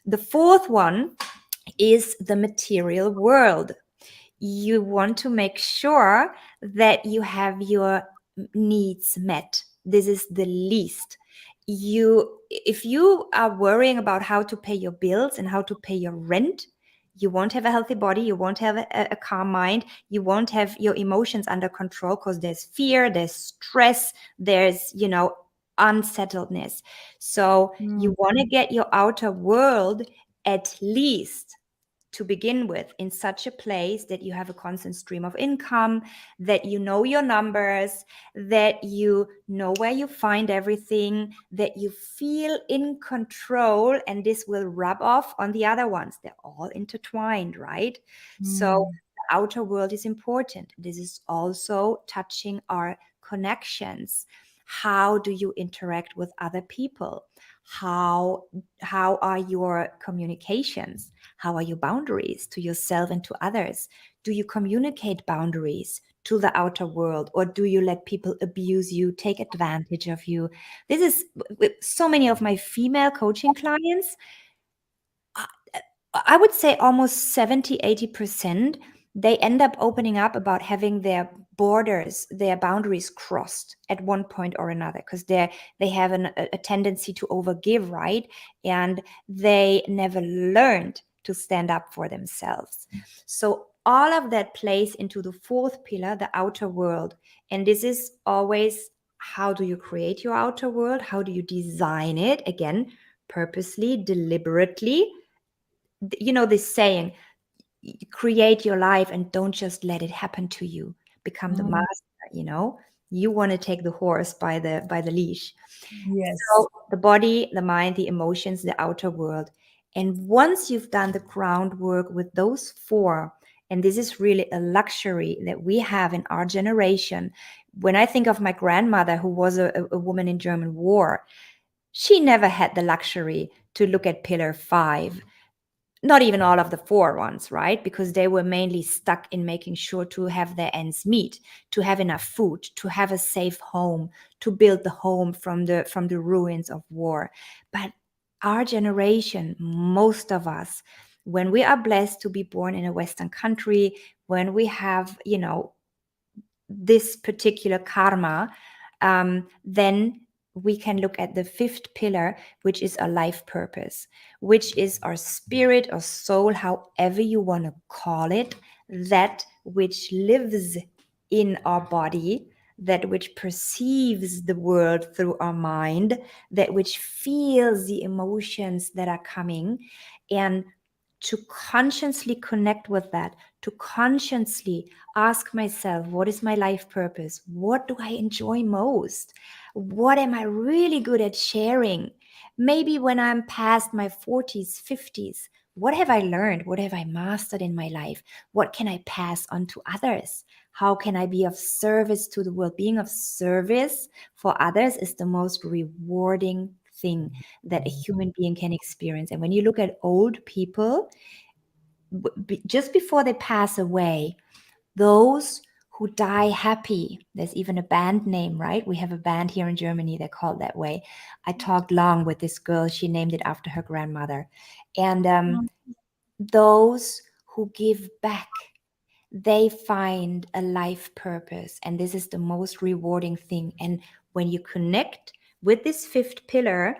The fourth one is the material world. You want to make sure that you have your needs met. This is the least. If you are worrying about how to pay your bills and how to pay your rent, you won't have a healthy body, you won't have a calm mind, you won't have your emotions under control because there's fear, there's stress, there's, unsettledness. So you want to get your outer world at least to begin with in such a place that you have a constant stream of income, that you know your numbers, that you know where you find everything, that you feel in control, and this will rub off on the other ones. They're all intertwined, right? So the outer world is important. This is also touching our connections. How do you interact with other people? How are your communications? How are your boundaries to yourself and to others? Do you communicate boundaries to the outer world, or do you let people abuse you, take advantage of you? This is with so many of my female coaching clients. I would say almost 70-80%, they end up opening up about having their borders, their boundaries crossed at one point or another, because they have a tendency to overgive, right? And they never learned to stand up for themselves. So all of that plays into the fourth pillar, the outer world. And this is always, how do you create your outer world? How do you design it? Again, purposely, deliberately. This saying, create your life and don't just let it happen to you. Become the master. You want to take the horse by the leash. Yes. So the body, the mind, the emotions, the outer world. And once you've done the groundwork with those four, and this is really a luxury that we have in our generation. When I think of my grandmother, who was a woman in German war, she never had the luxury to look at pillar 5, not even all of the 4 ones, right? Because they were mainly stuck in making sure to have their ends meet, to have enough food, to have a safe home, to build the home from the ruins of war. But our generation, most of us, when we are blessed to be born in a Western country, when we have, this particular karma, then we can look at the 5th pillar, which is our life purpose, which is our spirit or soul, however you want to call it, that which lives in our body, that which perceives the world through our mind, that which feels the emotions that are coming, and to consciously connect with that, to consciously ask myself, what is my life purpose? What do I enjoy most? What am I really good at sharing? Maybe when I'm past my 40s, 50s, what have I learned? What have I mastered in my life? What can I pass on to others? How can I be of service to the world? Being of service for others is the most rewarding thing that a human being can experience. And when you look at old people, just before they pass away, those who die happy. There's even a band name, right? We have a band here in Germany, they're called that way. I talked long with this girl. She named it after her grandmother. And those who give back, they find a life purpose. And this is the most rewarding thing. And when you connect with this fifth pillar,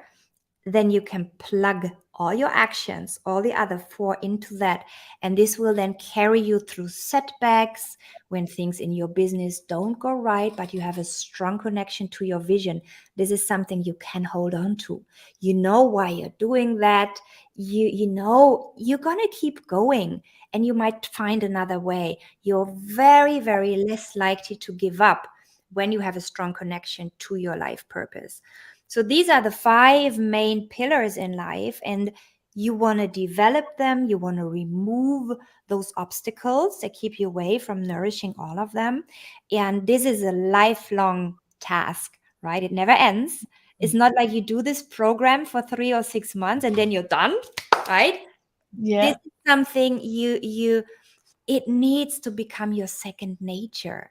then you can plug all your actions, all the other four into that. And this will then carry you through setbacks when things in your business don't go right, but you have a strong connection to your vision. This is something you can hold on to. You know why you're doing that. You know you're going to keep going, and you might find another way. You're very, very less likely to give up when you have a strong connection to your life purpose. So these are the 5 main pillars in life, and you want to develop them. You want to remove those obstacles that keep you away from nourishing all of them. And this is a lifelong task, right? It never ends. It's not like you do this program for 3 or 6 months and then you're done, right? Yeah. This is something it needs to become your second nature,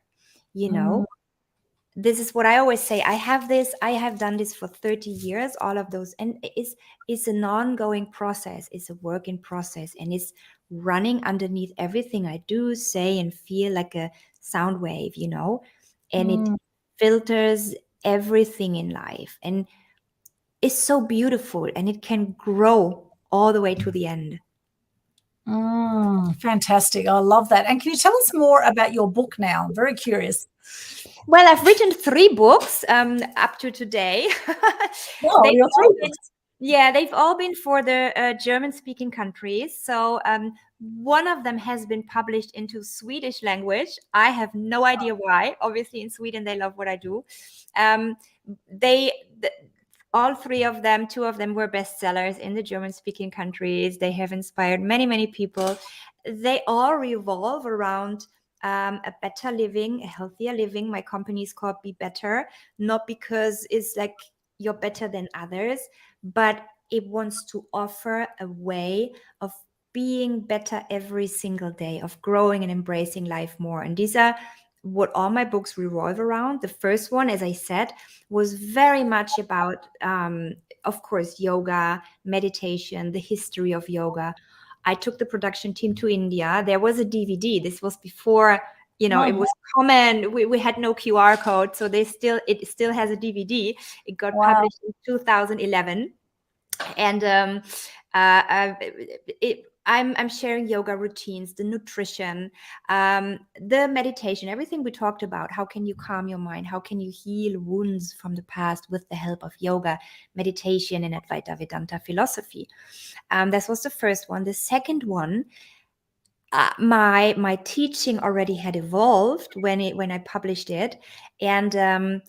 you know? This is what I always say. I have done this for 30 years, all of those. And it's an ongoing process. It's a work in process. And it's running underneath everything I do, say, and feel like a sound wave, you know? And it filters everything in life. And it's so beautiful, and it can grow all the way to the end. Fantastic. I love that. And can you tell us more about your book now? I'm very curious. Well, I've written 3 books up to today. Wow, your 3 books. Yeah, they've all been for the German-speaking countries. So one of them has been published into Swedish language. I have no idea why. Obviously, in Sweden, they love what I do. All 3 of them, 2 of them were bestsellers in the German-speaking countries. They have inspired many, many people. They all revolve around a better living, a healthier living. My company is called Be Better, not because it's like you're better than others, but it wants to offer a way of being better every single day, of growing and embracing life more. And these are what all my books revolve around. The first one, as I said, was very much about, of course, yoga, meditation, the history of yoga. I took the production team to India. There was a DVD. This was before, it was common. We had no QR code, so it still has a DVD. It got published in 2011, and I'm sharing yoga routines, the nutrition, the meditation, everything we talked about. How can you calm your mind? How can you heal wounds from the past with the help of yoga, meditation, and Advaita Vedanta philosophy? This was the first one. The second one, my teaching already had evolved when I published it, and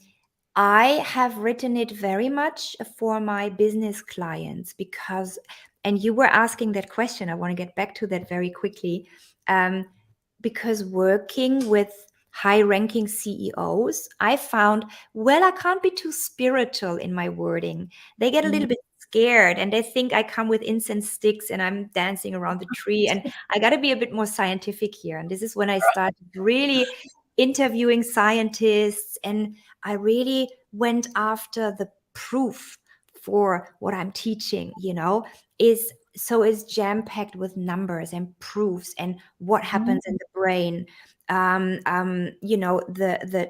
I have written it very much for my business clients because, and you were asking that question, I want to get back to that very quickly, because working with high-ranking CEOs, I found, well, I can't be too spiritual in my wording. They get a little bit scared and they think I come with incense sticks and I'm dancing around the tree, and I got to be a bit more scientific here. And this is when I started really interviewing scientists, and I really went after the proof for what I'm teaching, is jam-packed with numbers and proofs and what happens in the brain,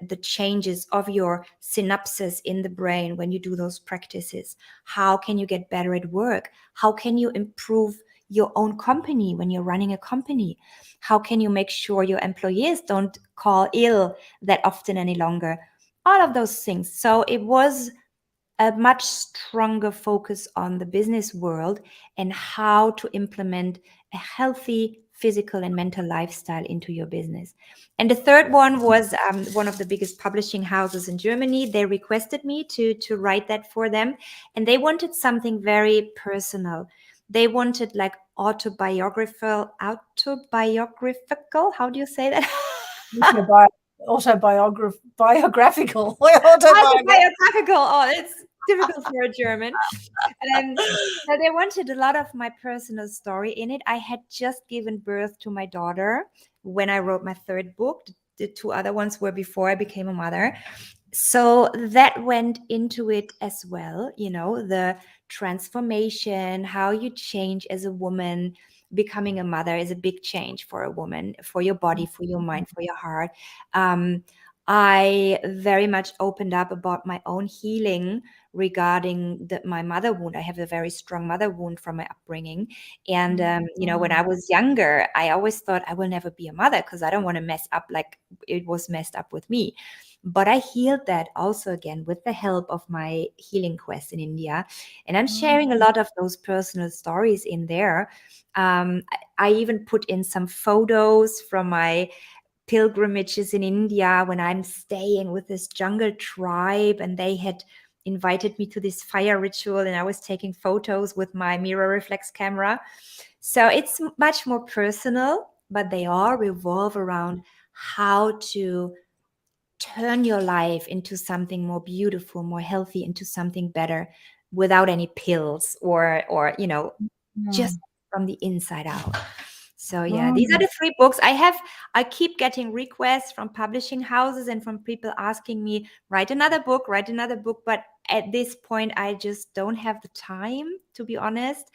the changes of your synapses in the brain when you do those practices. How can you get better at work? How can you improve your own company when you're running a company? How can you make sure your employees don't call ill that often any longer? All of those things. So it was a much stronger focus on the business world and how to implement a healthy physical and mental lifestyle into your business. And the third one was one of the biggest publishing houses in Germany. They requested me to write that for them, and they wanted something very personal. They wanted like autobiographical. How do you say that? Biographical. Autobiographical. Oh, it's difficult for a German. So they wanted a lot of my personal story in it. I had just given birth to my daughter when I wrote my third book. the two other ones were before I became a mother. So that went into it as well, the transformation, how you change as a woman. Becoming a mother is a big change for a woman, for your body, for your mind, for your heart. I very much opened up about my own healing regarding my mother wound. I have a very strong mother wound from my upbringing. And, when I was younger, I always thought I will never be a mother because I don't want to mess up like it was messed up with me. But I healed that also again with the help of my healing quest in India. And I'm sharing a lot of those personal stories in there. I even put in some photos from my pilgrimages in India when I'm staying with this jungle tribe, and they had invited me to this fire ritual, and I was taking photos with my mirror reflex camera. So it's much more personal, but they all revolve around how to turn your life into something more beautiful, more healthy, into something better without any pills or just from the inside out. So yeah, these are the 3 books I keep getting requests from publishing houses and from people asking me, write another book. But at this point, I just don't have the time, to be honest.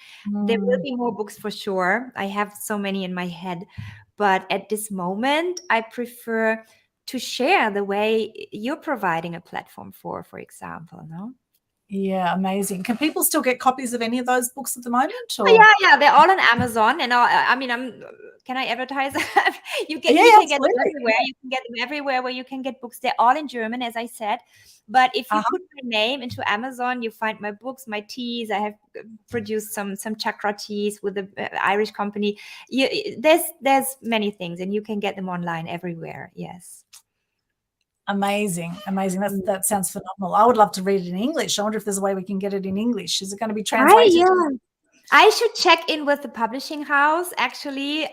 There will be more books for sure. I have so many in my head, but at this moment, I prefer to share the way you're providing a platform for example, no? Yeah, amazing. Can people still get copies of any of those books at the moment? Or? Yeah, they're all on Amazon, and can I advertise? You can absolutely. get them everywhere. You can get them everywhere where you can get books. They're all in German, as I said. But if you put my name into Amazon, you find my books, my teas. I have produced some chakra teas with the Irish company. There's many things, and you can get them online everywhere. Yes. Amazing. That sounds phenomenal. I would love to read it in English. I wonder if there's a way we can get it in English. Is it going to be translated? I should check in with the publishing house. Actually,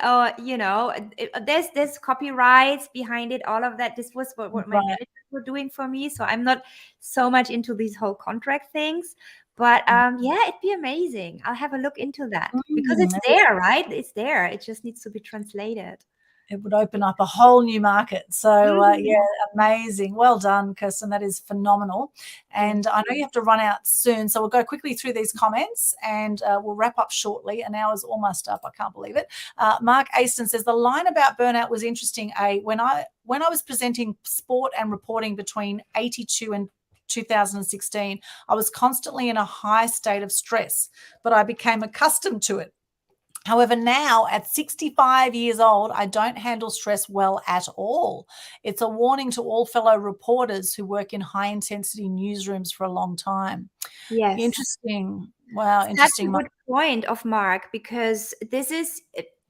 there's copyrights behind it. All of that. This was what my managers were doing for me. So I'm not so much into these whole contract things. But it'd be amazing. I'll have a look into that because it's there, right? It's there. It just needs to be translated. It would open up a whole new market. So, amazing. Well done, Kerstin. That is phenomenal. And I know you have to run out soon, so we'll go quickly through these comments and we'll wrap up shortly. An hour's almost up. I can't believe it. Mark Aston says, the line about burnout was interesting. When I was presenting sport and reporting between 82 and 2016, I was constantly in a high state of stress, but I became accustomed to it. However, now at 65 years old, I don't handle stress well at all. It's a warning to all fellow reporters who work in high-intensity newsrooms for a long time. Yes. Interesting. Wow, interesting. That's a good point of Mark, because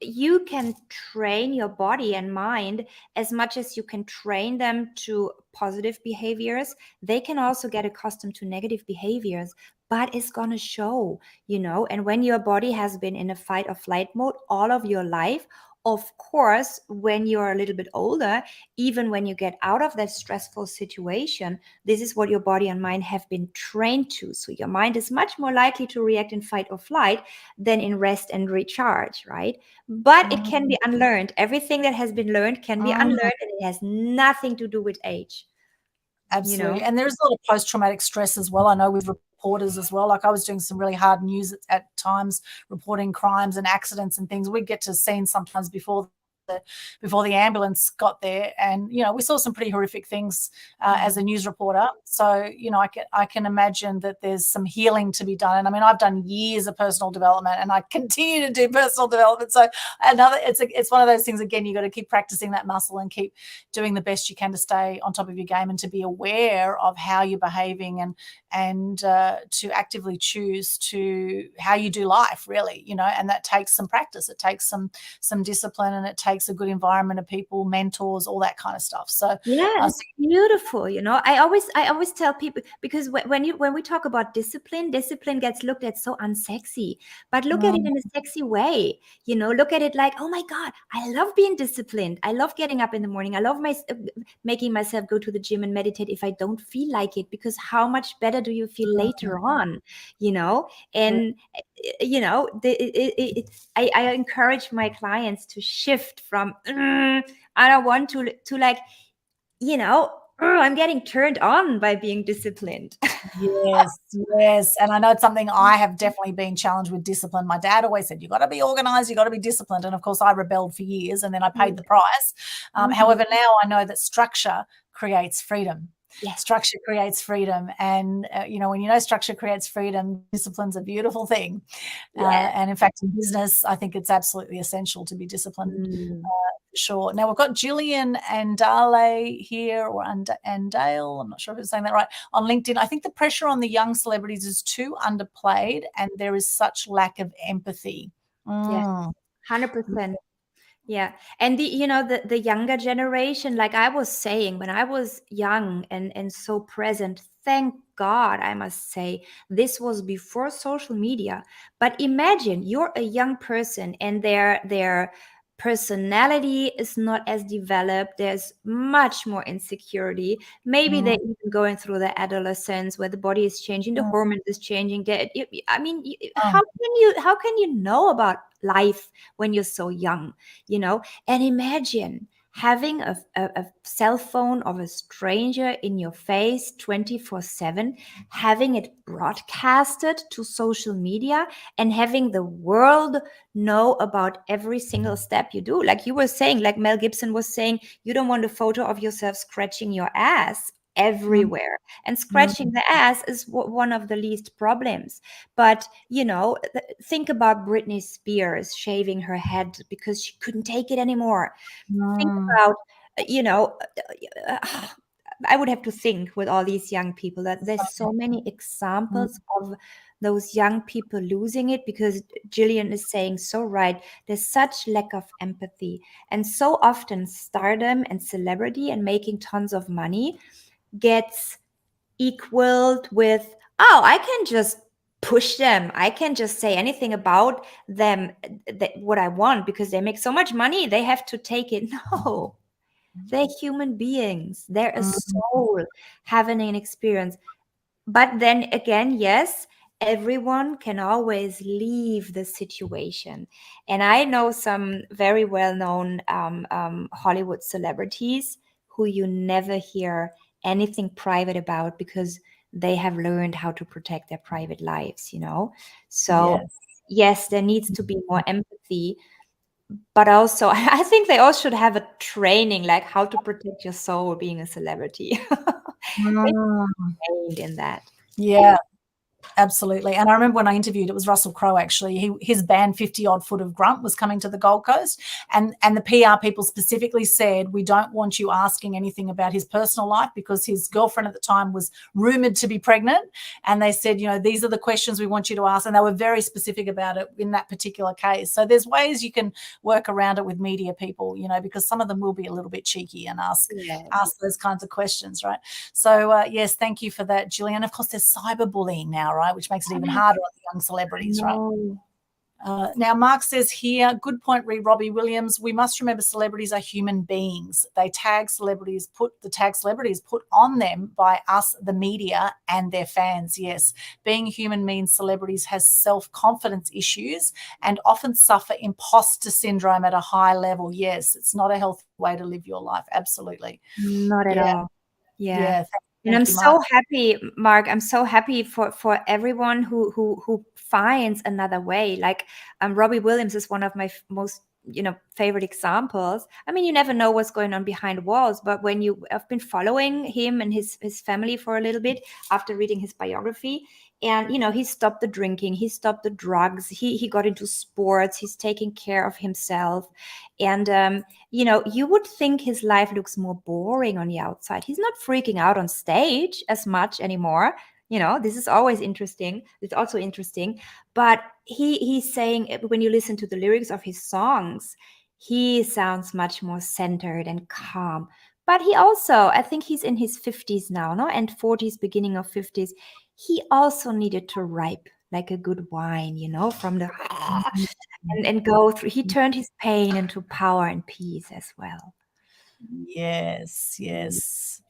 you can train your body and mind as much as you can train them to positive behaviors. They can also get accustomed to negative behaviors, but it's going to show, and when your body has been in a fight or flight mode all of your life, of course, when you're a little bit older, even when you get out of that stressful situation, this is what your body and mind have been trained to. So your mind is much more likely to react in fight or flight than in rest and recharge, right? But it can be unlearned. Everything that has been learned can be unlearned, and it has nothing to do with age. Absolutely. And there's a lot of post-traumatic stress as well. I know with reporters as well. Like I was doing some really hard news at times, reporting crimes and accidents and things. We'd get to scenes sometimes before the ambulance got there, and we saw some pretty horrific things as a news reporter. So I can imagine that there's some healing to be done. And I mean, I've done years of personal development, and I continue to do personal development. So it's one of those things. Again, you got to keep practicing that muscle and keep doing the best you can to stay on top of your game and to be aware of how you're behaving and to actively choose to how you do life, really. And that takes some practice. It takes some discipline, and it takes a good environment of people, mentors, all that kind of stuff. So it's beautiful. I always tell people, because when we talk about discipline gets looked at so unsexy, but look at it in a sexy way. Look at it like, oh my God, I love being disciplined. I love getting up in the morning. I love making myself go to the gym and meditate if I don't feel like it, because how much better do you feel later on? And I encourage my clients to shift from I don't want to like, you know, I'm getting turned on by being disciplined. Yes, yes. And I know it's something I have definitely been challenged with discipline. My dad always said, you got to be organized, you got to be disciplined. And of course, I rebelled for years and then I paid the price. However, now I know that structure creates freedom. Yes. Structure creates freedom. And, when you know structure creates freedom, discipline's a beautiful thing. And in fact, in business, I think it's absolutely essential to be disciplined. Sure. Now we've got Gillian and Dale here, or Andale. I'm not sure if I'm saying that right. On LinkedIn, I think the pressure on the young celebrities is too underplayed, and there is such lack of empathy. Yes, 100%. Yeah. And the younger generation, like I was saying, when I was young and so present, thank God, I must say, this was before social media. But imagine you're a young person and their personality is not as developed. There's much more insecurity. Maybe they're even going through the adolescence where the body is changing, the hormones is changing. I mean, how can you know about life when you're so young? And imagine having a cell phone of a stranger in your face 24/7, having it broadcasted to social media, and having the world know about every single step you do. Like you were saying, like Mel Gibson was saying, you don't want a photo of yourself scratching your ass everywhere. And scratching the ass is one of the least problems. But, think about Britney Spears shaving her head because she couldn't take it anymore. Think about, I would have to think with all these young people that there's so many examples of those young people losing it, because Gillian is saying so right. There's such lack of empathy. And so often stardom and celebrity and making tons of money gets equaled with, I can just push them. I can just say anything about them, what I want, because they make so much money. They have to take it. No, they're human beings. They're a soul having an experience. But then again, yes, everyone can always leave the situation. And I know some very well-known Hollywood celebrities who you never hear anything private about because they have learned how to protect their private lives, So yes, there needs to be more empathy. But also, I think they all should have a training, like how to protect your soul being a celebrity. Trained in that. Yeah. Absolutely. And I remember when I interviewed, it was Russell Crowe, actually. His band 50 Odd Foot of Grunt was coming to the Gold Coast, and the PR people specifically said, we don't want you asking anything about his personal life, because his girlfriend at the time was rumored to be pregnant. And they said, these are the questions we want you to ask. And they were very specific about it in that particular case. So there's ways you can work around it with media people, because some of them will be a little bit cheeky and ask those kinds of questions, right? So yes, thank you for that, Gillian. Of course, there's cyberbullying now, right, which makes it even harder on the young celebrities, right? Now, Mark says here, good point, Robbie Williams. We must remember celebrities are human beings. They tag celebrities, put on them by us, the media, and their fans. Yes, being human means celebrities has self-confidence issues and often suffer imposter syndrome at a high level. Yes, it's not a healthy way to live your life. Absolutely. Not at all. Yeah. And I'm so happy, Mark. I'm so happy for everyone who finds another way. Like Robbie Williams is one of my most favorite examples. I mean, you never know what's going on behind walls, but I've been following him and his family for a little bit after reading his biography. And, he stopped the drinking, he stopped the drugs, he got into sports, he's taking care of himself. And, you would think his life looks more boring on the outside. He's not freaking out on stage as much anymore. This is always interesting. It's also interesting. But he's saying, when you listen to the lyrics of his songs, he sounds much more centered and calm. But he also, I think he's in his 50s now, no? And 40s, beginning of 50s. He also needed to ripe like a good wine, from the and go through. He turned his pain into power and peace as well. Yes.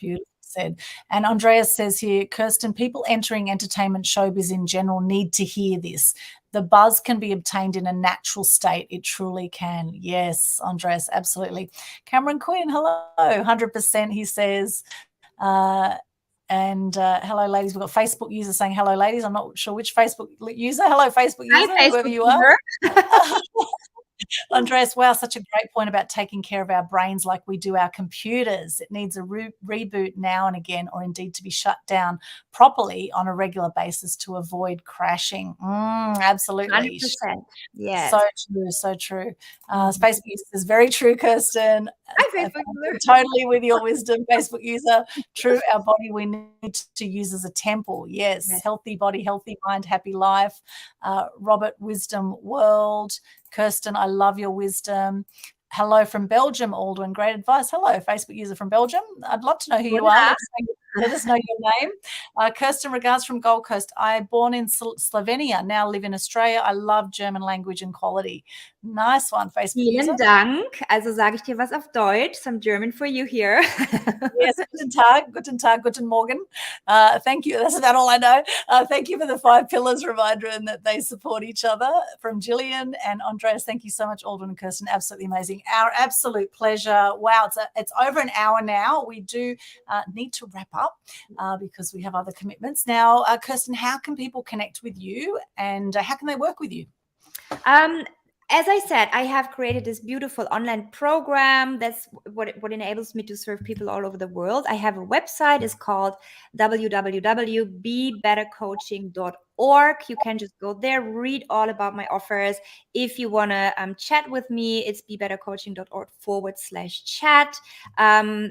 Beautiful said. And Andreas says here, Kerstin, people entering entertainment showbiz in general need to hear this. the buzz can be obtained in a natural state. It truly can. Yes, Andres, absolutely. Cameron Quinn, hello, 100%, he says. And hello, ladies. We've got Facebook users saying hello, ladies. I'm not sure which Facebook user. Hello, Facebook user, Hi, whoever Facebook you are. user. Andres, wow, such a great point about taking care of our brains like we do our computers. It needs a reboot now and again, or indeed to be shut down properly on a regular basis to avoid crashing. Absolutely. 100%. Yes. So true, so true. Facebook user is very true, Kerstin. Hi, Facebook user. Totally with your wisdom, Facebook user. True, our body we need to use as a temple. Yes. Healthy body, healthy mind, happy life. Robert, wisdom world. Kerstin, I love your wisdom. Hello from Belgium, Aldwyn. Great advice. Hello, Facebook user from Belgium. I'd love to know who you are. Let us know your name. Kerstin, regards from Gold Coast. I born in Slovenia, now live in Australia. I love German language and quality. Nice one, Facebook user. Vielen Dank. Also sage ich dir was auf Deutsch. Some German for you here. Yes, guten Tag, guten Morgen. Thank you. That's about all I know. Thank you for the 5 pillars reminder and that they support each other. From Gillian and Andreas, thank you so much, Aldwyn and Kerstin. Absolutely amazing. Our absolute pleasure. Wow, it's over an hour now. We do need to wrap up because we have other commitments. Now, Kerstin, how can people connect with you and how can they work with you? As I said, I have created this beautiful online program. That's what enables me to serve people all over the world. I have a website. It's called www.bebettercoaching.org. You can just go there, read all about my offers. If you want to chat with me, it's bebettercoaching.org/chat.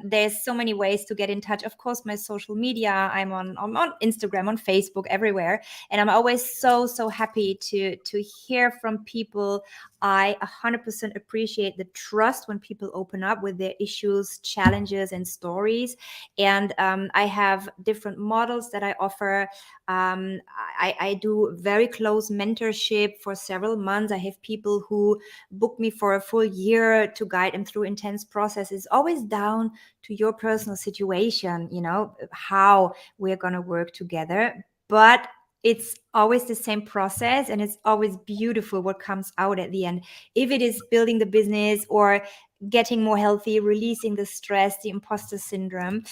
There's so many ways to get in touch. Of course, my social media, I'm on Instagram, on Facebook, everywhere. And I'm always so happy to hear from people. I 100% appreciate the trust when people open up with their issues, challenges, and stories. And I have different models that I offer. I do very close mentorship for several months. I have people who book me for a full year to guide them through intense processes. Always down to your personal situation, how we're going to work together. But it's always the same process, and it's always beautiful what comes out at the end. If it is building the business or getting more healthy, releasing the stress, the imposter syndrome,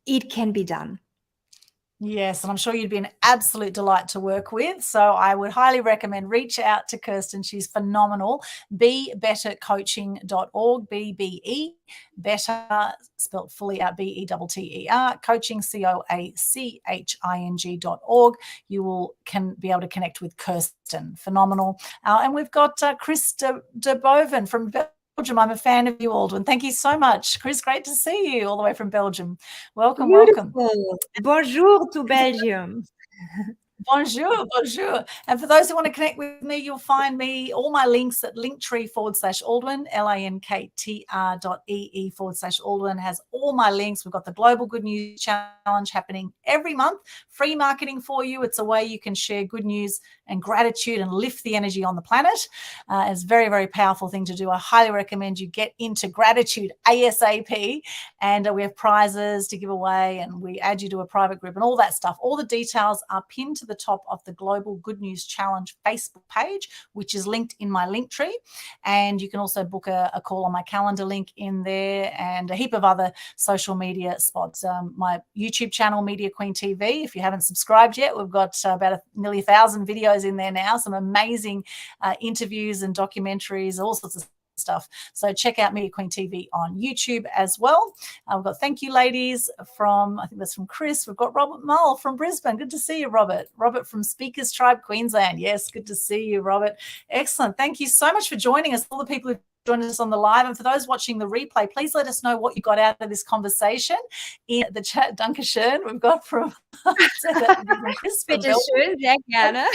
it can be done. Yes, and I'm sure you'd be an absolute delight to work with. So I would highly recommend reach out to Kerstin. She's phenomenal. bebettercoaching.org, BBE, better, spelled fully out, BETTER, coaching, COACHING.org. You can be able to connect with Kerstin. Phenomenal. And we've got Chris de Boven from Belgium. I'm a fan of you, Aldwyn. Thank you so much. Chris, great to see you all the way from Belgium. Welcome, Beautiful. welcome. Bonjour to Belgium. Bonjour. And for those who want to connect with me, you'll find me, all my links at linktree/Aldwyn, linktr.ee/Aldwyn has all my links. We've got the Global Good News Challenge happening every month. Free marketing for you. It's a way you can share good news and gratitude and lift the energy on the planet. It's a very, very powerful thing to do. I highly recommend you get into gratitude ASAP. And we have prizes to give away, and we add you to a private group and all that stuff. All the details are pinned to the top of the Global Good News Challenge Facebook page, which is linked in my link tree. And you can also book a call on my calendar link in there, and a heap of other social media spots. My YouTube channel, Media Queen TV, if you haven't subscribed yet, we've got about nearly 1,000 videos in there now, some amazing interviews and documentaries, all sorts of stuff. So check out Media Queen TV on YouTube as well. We've got thank you ladies from, I think that's from Chris. We've got Robert Mull from Brisbane. Good to see you, Robert. Robert from Speakers Tribe, Queensland. Yes, good to see you, Robert. Excellent. Thank you so much for joining us, all the people who joined us on the live. And for those watching the replay, please let us know what you got out of this conversation in the chat. Dankeschön. We've got from Chris. Bitte schön, sehr gerne.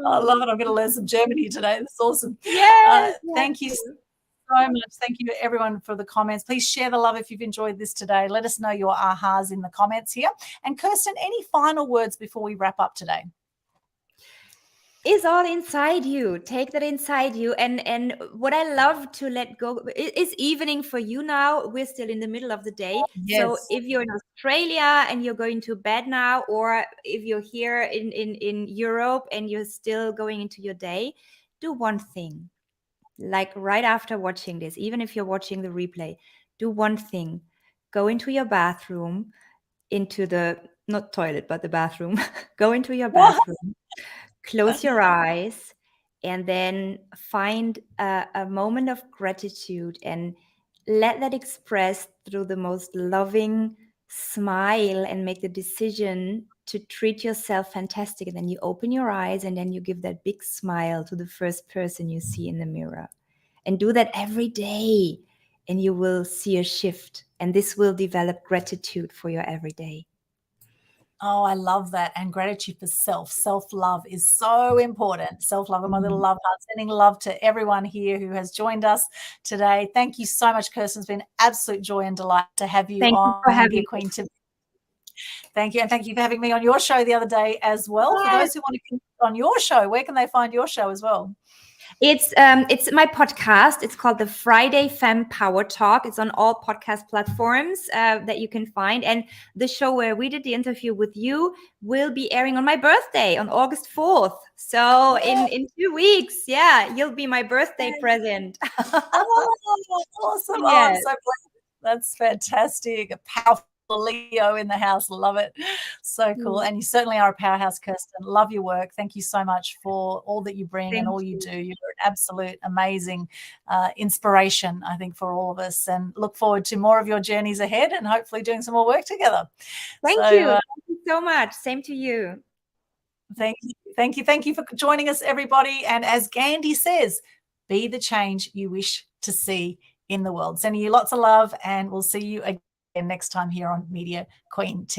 I love it. I'm going to learn some Germany today. That's awesome. Yes, thank you so much. Thank you everyone for the comments. Please share the love if you've enjoyed this today. Let us know your ahas in the comments here. And Kerstin, any final words before we wrap up today? Is all inside you. Take that inside you. And what I love to let go, it's evening for you now. We're still in the middle of the day. Yes. So if you're in Australia and you're going to bed now, or if you're here in Europe and you're still going into your day, do one thing. Like right after watching this, even if you're watching the replay, do one thing. Go into your bathroom, into the, not toilet, but the bathroom. Go into your bathroom, close your eyes, and then find a moment of gratitude and let that express through the most loving smile, and make the decision to treat yourself fantastic. And then you open your eyes and then you give that big smile to the first person you see in the mirror. And do that every day, and you will see a shift. And this will develop gratitude for your everyday. Oh, I love that. And gratitude for self. Self-love is so important. Self-love and my little love heart, sending love to everyone here who has joined us today. Thank you so much, Kirsten. It's been an absolute joy and delight to have you Thank you on for Media having Queen TV. Thank you. And thank you for having me on your show the other day as well. me. For those who want to connect on your show, where can they find your show as well? It's my podcast. It's called the Friday Femme Power Talk. It's on all podcast platforms that you can find. And the show where we did the interview with you will be airing on my birthday on August 4th. So in 2 weeks, yeah, you'll be my birthday present. Oh, awesome. Yes. Oh, I'm so pleased. That's fantastic. A powerful Leo in the house. Love it. So cool. And you certainly are a powerhouse, Kerstin. Love your work. Thank you so much for all that you bring and all you do. You're an absolute amazing inspiration, I think, for all of us, and look forward to more of your journeys ahead and hopefully doing some more work together. Thank you. Thank you so much. Same to you. Thank you. Thank you. Thank you for joining us, everybody. And as Gandhi says, be the change you wish to see in the world. Sending you lots of love, and we'll see you again next time here on Media Queen TV.